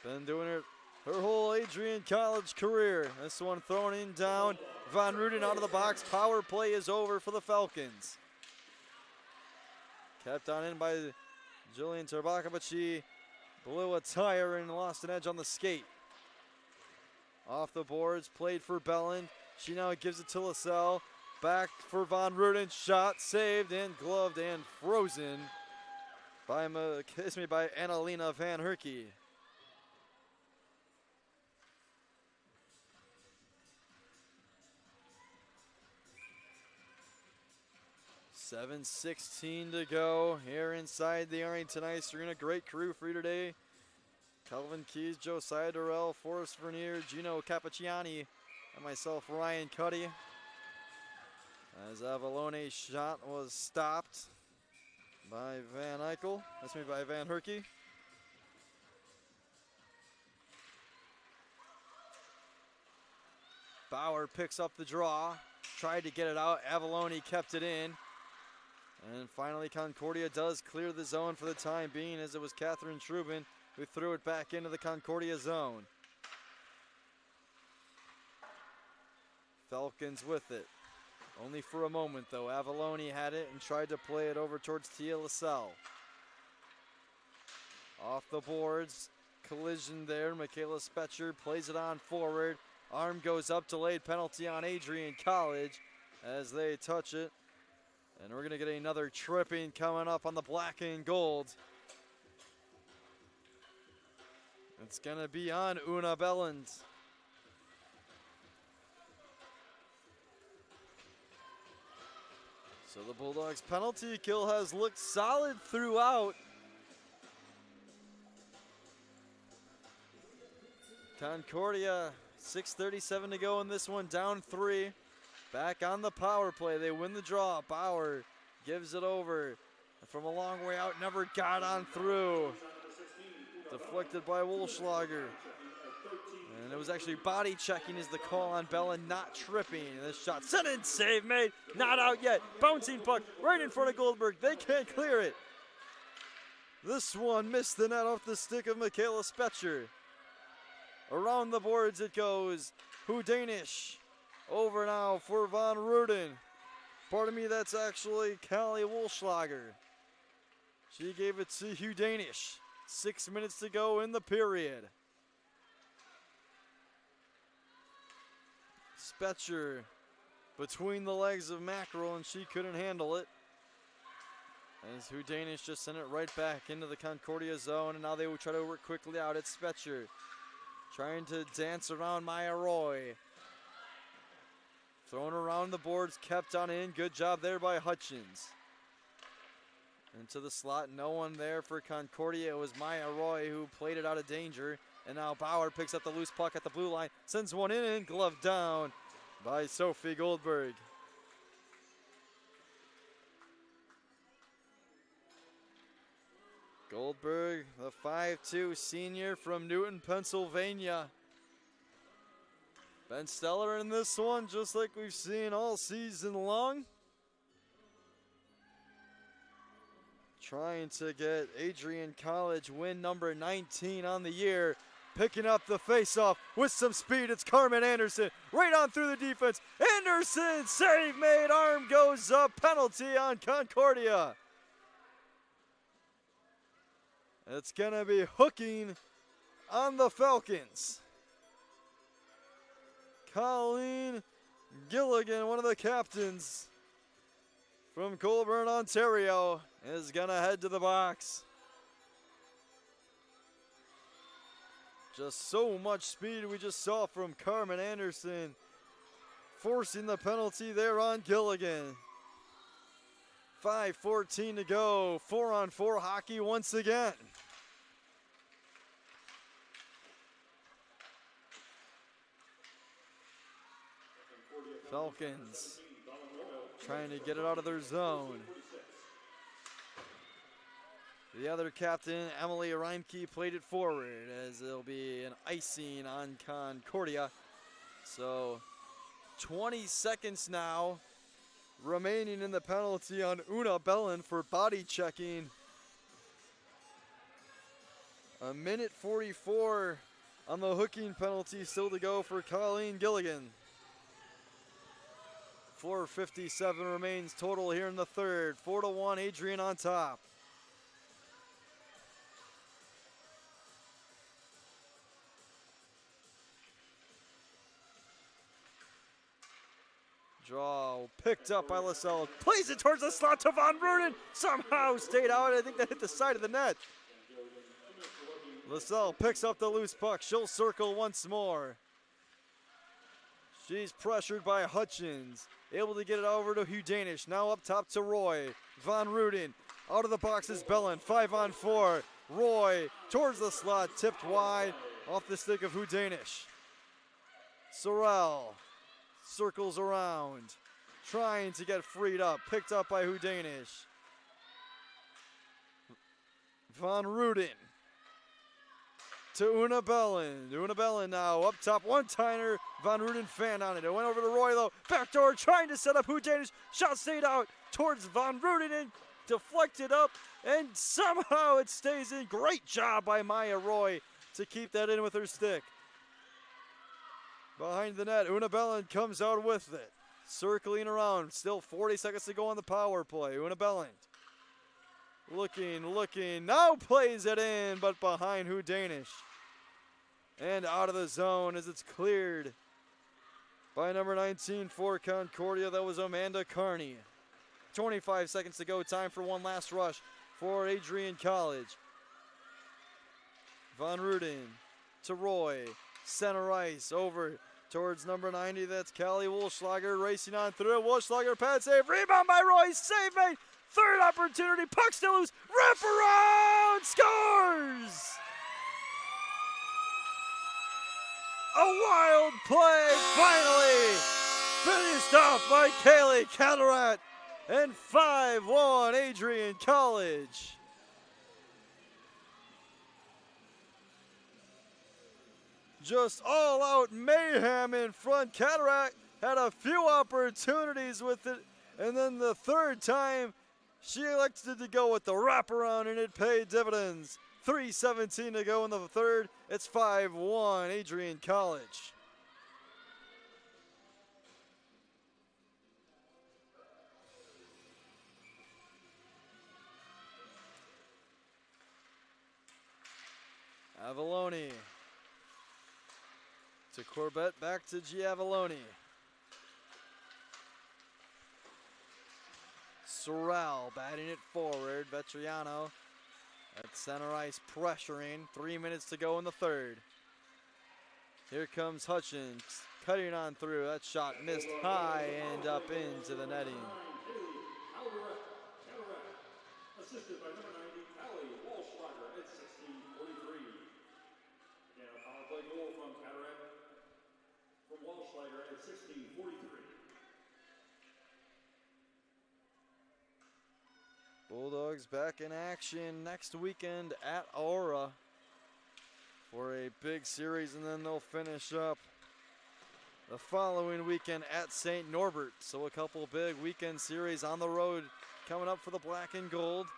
Been doing it her whole Adrian College career. This one thrown in down. Von Ruden out of the box. Power play is over for the Falcons. Kept on in by Jillian Tarbaka, but she blew a tire and lost an edge on the skate. Off the boards, played for Belland. She now gives it to LaSalle. Back for Von Ruden. Shot saved and gloved and frozen by Annalena Van Herkie. 7:16 to go here inside the Arlington Ice Arena. Great crew for you today. Calvin Keys, Josiah Durrell, Forrest Vernier, Gino Cappucciani, and myself, Ryan Cuddy. As Avalone's shot was stopped by Van Herkie. Bauer picks up the draw, tried to get it out. Avalone kept it in. And finally, Concordia does clear the zone for the time being, as it was Catherine Trubin who threw it back into the Concordia zone. Falcons with it. Only for a moment, though. Avalone had it and tried to play it over towards Tia LaSalle. Off the boards. Collision there. Michaela Spetcher plays it on forward. Arm goes up, delayed penalty on Adrian College as they touch it. And we're going to get another tripping coming up on the black and gold. It's going to be on Una Belland. So the Bulldogs penalty kill has looked solid throughout. Concordia, 6:37 to go in this one, down 3. Back on the power play, they win the draw. Bauer gives it over from a long way out, never got on through. Deflected by Wolschlager. And it was actually body checking is the call on Bella, not tripping. And this shot sent in, save made, not out yet. Bouncing puck right in front of Goldberg. They can't clear it. This one missed the net off the stick of Michaela Spetcher. Around the boards it goes. Hudanish. Over now for Von Ruden. Pardon me, that's actually Callie Wolschlager. She gave it to Hudanish. 6 minutes to go in the period. Spetcher between the legs of Mackerel, and she couldn't handle it. As Hudanish just sent it right back into the Concordia zone, and now they will try to work quickly out. It's Spetcher trying to dance around Maya Roy. Thrown around the boards, kept on in. Good job there by Hutchins. Into the slot, no one there for Concordia. It was Maya Roy who played it out of danger. And now Bauer picks up the loose puck at the blue line, sends one in, gloved down by Sophie Goldberg. Goldberg, the 5'2" senior from Newton, Pennsylvania. Ben Stellar in this one, just like we've seen all season long. Trying to get Adrian College win number 19 on the year. Picking up the faceoff with some speed. It's Carmen Anderson right on through the defense. Anderson, save made, arm goes up. Penalty on Concordia. It's going to be hooking on the Falcons. Colleen Gilligan, one of the captains from Colburn, Ontario, is going to head to the box. Just so much speed we just saw from Carmen Anderson, forcing the penalty there on Gilligan. 5:14 to go. 4-on-4 hockey once again. Falcons trying to get it out of their zone. The other captain, Emily Reimke, played it forward as it'll be an icing on Concordia. So 20 seconds now remaining in the penalty on Una Bellin for body checking. A minute 44 on the hooking penalty still to go for Colleen Gilligan. 4:57 remains total here in the third. 4-1, Adrian on top. Draw picked up by LaSalle. Plays it towards the slot to Von Ruden. Somehow stayed out. I think that hit the side of the net. LaSalle picks up the loose puck. She'll circle once more. She's pressured by Hutchins. Able to get it over to Hugh Danish. Now up top to Roy. Von Ruden. Out of the box is Bellin. 5-on-4. Roy towards the slot. Tipped wide off the stick of Hugh Danish. Sorrell circles around. Trying to get freed up. Picked up by Hugh Danish. Von Ruden to Una Bellin. Una Bellin now up top, one-timer. Von Ruden fanned on it. It went over to Roy though. Backdoor trying to set up Hugh Danish. Shot stayed out towards Von Ruden and deflected up. And somehow it stays in. Great job by Maya Roy to keep that in with her stick. Behind the net, Una Bellin comes out with it. Circling around. Still 40 seconds to go on the power play. Una Bellin. Looking, now plays it in, but behind Hugh Danish. And out of the zone as it's cleared by number 19 for Concordia. That was Amanda Carney. 25 seconds to go, time for one last rush for Adrian College. Von Ruden to Roy, center ice, over towards number 90, that's Callie Wolschlager racing on through. Wolschlager pad save, rebound by Roy, save made. Third opportunity, puck still loose, wrap around, scores! A wild play, finally finished off by Kaylee Catterat, and 5-1 Adrian College. Just all out mayhem in front. Catterat had a few opportunities with it, and then the third time, she elected to go with the wraparound, and it paid dividends. 3:17 to go in the third. It's 5-1 Adrian College. Avalone to Corbett, back to Giavalone. Sorrell batting it forward. Vetriano at center ice pressuring. 3 minutes to go in the third. Here comes Hutchins cutting on through. That shot missed high and up into the netting. Assisted by number 90, Callie Walschlager at 16:43. And a power play goal from Catterat from Walschlager at 16:43. Bulldogs back in action next weekend at Aura for a big series, and then they'll finish up the following weekend at St. Norbert. So a couple big weekend series on the road coming up for the black and gold.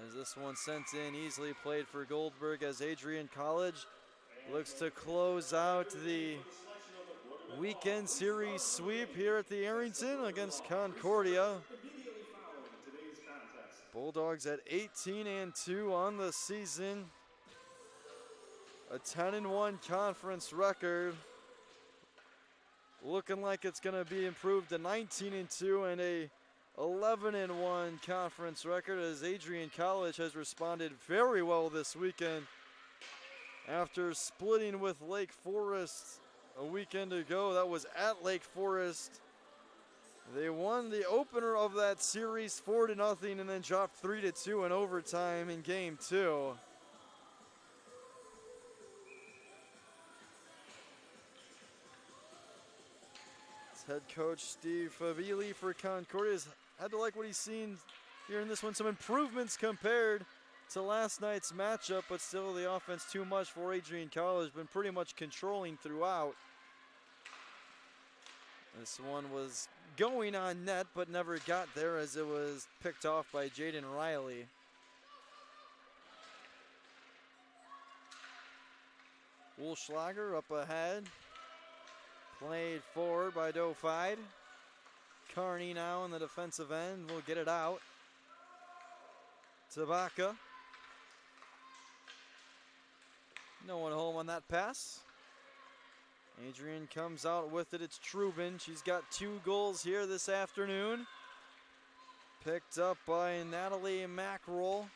As this one sent in, easily played for Goldberg, as Adrian College looks to close out the weekend series sweep here at the Arrington against Concordia. Bulldogs at 18-2 on the season. A 10-1 conference record. Looking like it's going to be improved to 19-2 and a 11-1 conference record, as Adrian College has responded very well this weekend after splitting with Lake Forest a weekend ago. That was at Lake Forest, They won the opener of that series 4-0 and then dropped 3-2 in overtime in game 2. Head coach Steve Fabili for Concordia has had to like what he's seen here in this one. Some improvements compared to last night's matchup, but still the offense too much for Adrian College. Been pretty much controlling throughout. This one was going on net, but never got there as it was picked off by Jaden Riley. Wolschlager up ahead. Played forward by Dofide. Carney now in the defensive end will get it out. Tabaka. No one home on that pass. Adrian comes out with it. It's Trubin. She's got 2 goals here this afternoon. Picked up by Natalie Mackerel.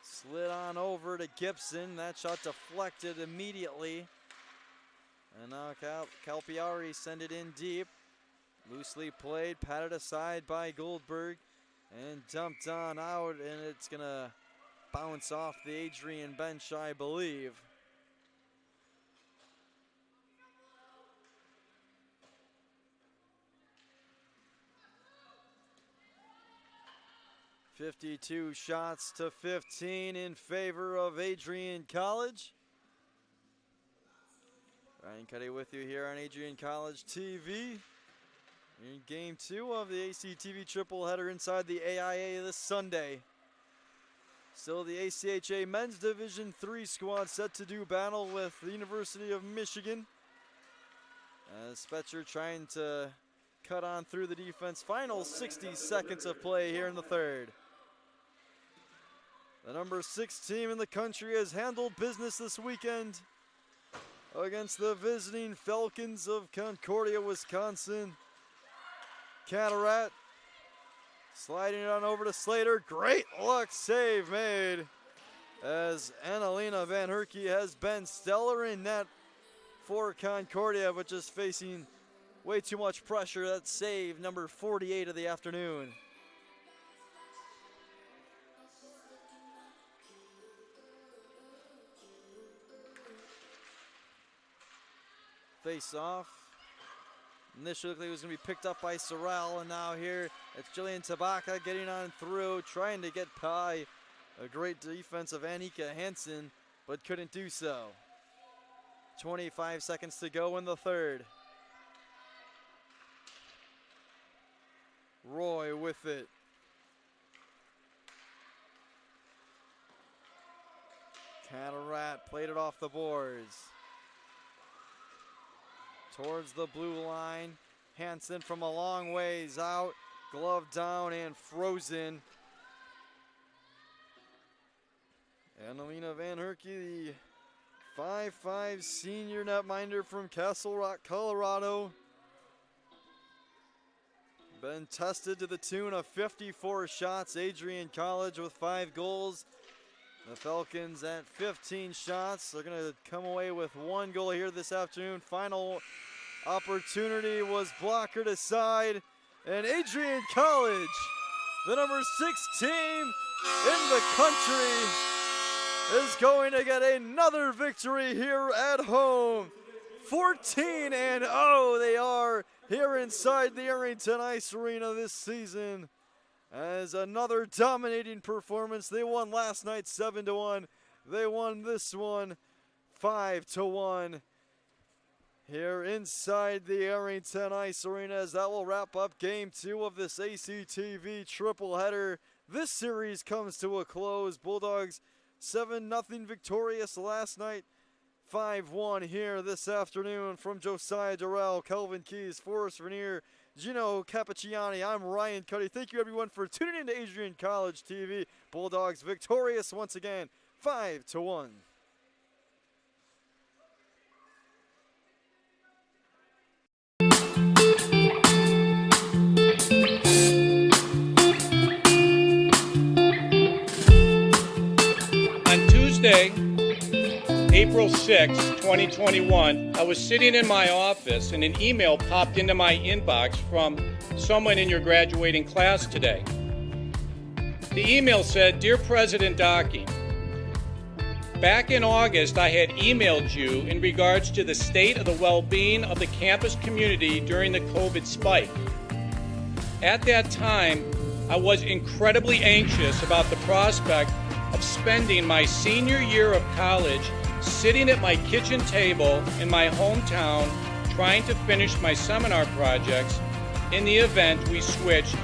Slid on over to Gibson. That shot deflected immediately. And now Calpiari send it in deep. Loosely played, patted aside by Goldberg. And dumped on out, and it's going to bounce off the Adrian bench, I believe. .52 shots to 15 in favor of Adrian College. Ryan Cuddy with you here on Adrian College TV. In game 2 of the ACTV triple header inside the AIA this Sunday. Still the ACHA Men's Division 3 squad set to do battle with the University of Michigan. As Spetcher trying to cut on through the defense. Final 60 seconds of play here in the third. The number 6 team in the country has handled business this weekend against the visiting Falcons of Concordia, Wisconsin. Cataract sliding it on over to Slater. Great luck save made as Annalena Van Herkie has been stellar in net for Concordia, but just facing way too much pressure. That save, number 48 of the afternoon. Face off. Initially it was going to be picked up by Sorrell, and now here it's Jillian Tabaka getting on through, trying to get by a great defense of Annika Hansen, but couldn't do so. 25 seconds to go in the third. Roy with it. Cataract played it off the boards. Towards the blue line. Hansen from a long ways out. Glove down and frozen. Annalena Van Herkie, the 5'5" senior netminder from Castle Rock, Colorado. Been tested to the tune of 54 shots. Adrian College with 5 goals. The Falcons at 15 shots. They're going to come away with 1 goal here this afternoon. Final opportunity was blockered aside. And Adrian College, the number 6 team in the country, is going to get another victory here at home. 14-0 they are here inside the Arrington Ice Arena this season. As another dominating performance. They won last night 7-1. They won this one 5-1 here inside the Arrington Ice Arena, as that will wrap up game 2 of this ACTV triple header. This series comes to a close. Bulldogs 7-0 victorious last night. 5-1 here this afternoon from Josiah Durrell, Kelvin Keys, Forrest Vernier, Gino Cappucciani. I'm Ryan Cuddy. Thank you everyone for tuning in to Adrian College TV. Bulldogs victorious once again, 5-1. On Tuesday, April 6, 2021, I was sitting in my office and an email popped into my inbox from someone in your graduating class today. The email said, "Dear President Docking, back in August, I had emailed you in regards to the state of the well-being of the campus community during the COVID spike. At that time, I was incredibly anxious about the prospect of spending my senior year of college sitting at my kitchen table in my hometown trying to finish my seminar projects in the event we switched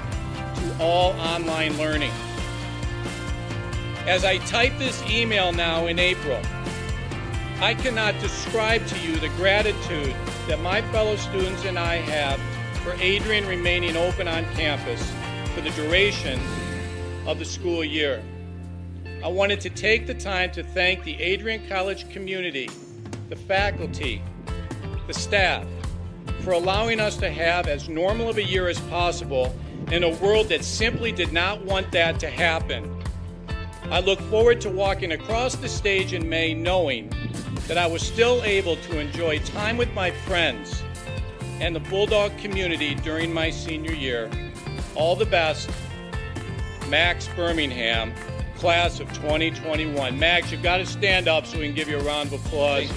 to all online learning. As I type this email now in April, I cannot describe to you the gratitude that my fellow students and I have for Adrian remaining open on campus for the duration of the school year. I wanted to take the time to thank the Adrian College community, the faculty, the staff, for allowing us to have as normal of a year as possible in a world that simply did not want that to happen. I look forward to walking across the stage in May knowing that I was still able to enjoy time with my friends and the Bulldog community during my senior year. All the best, Max Birmingham, class of 2021. Max, you've got to stand up so we can give you a round of applause.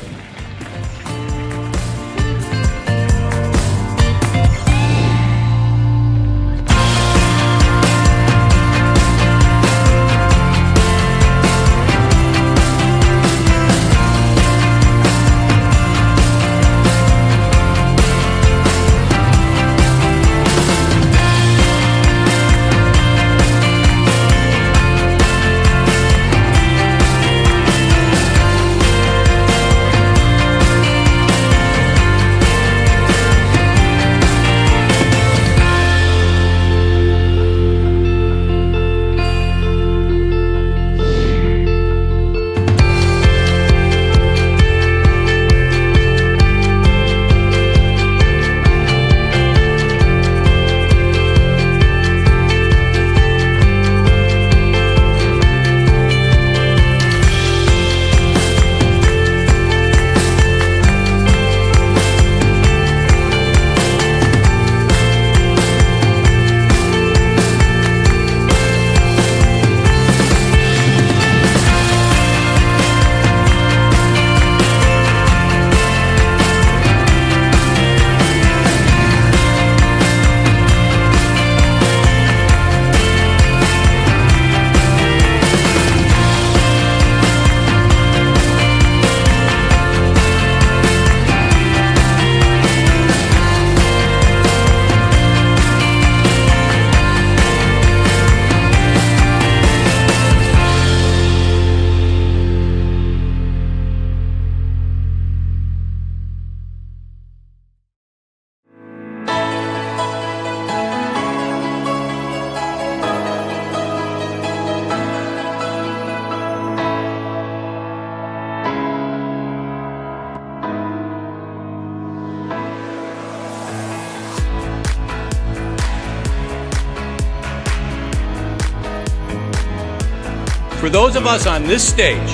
For those of us on this stage,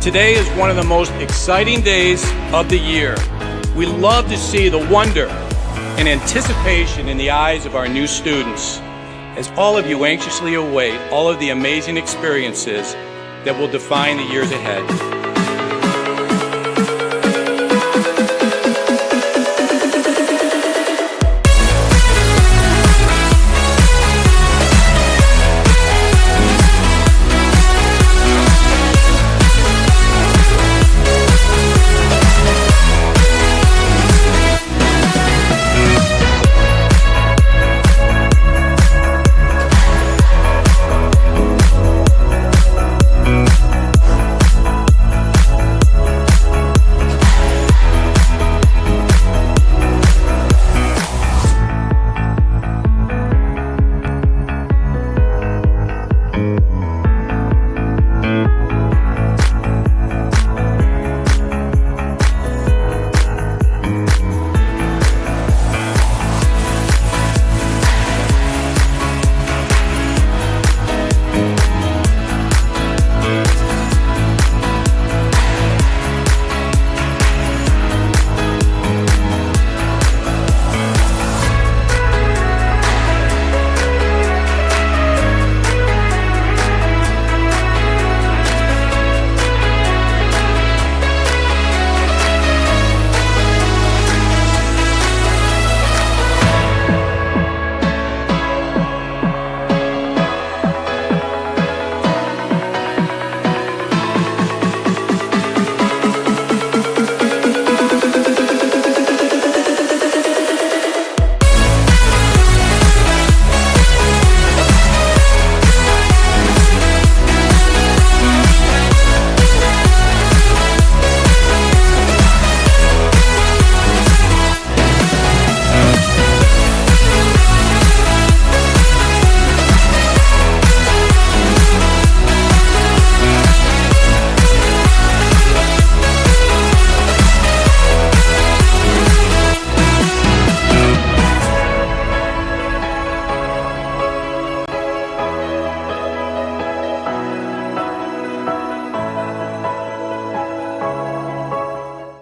today is one of the most exciting days of the year. We love to see the wonder and anticipation in the eyes of our new students, as all of you anxiously await all of the amazing experiences that will define the years ahead.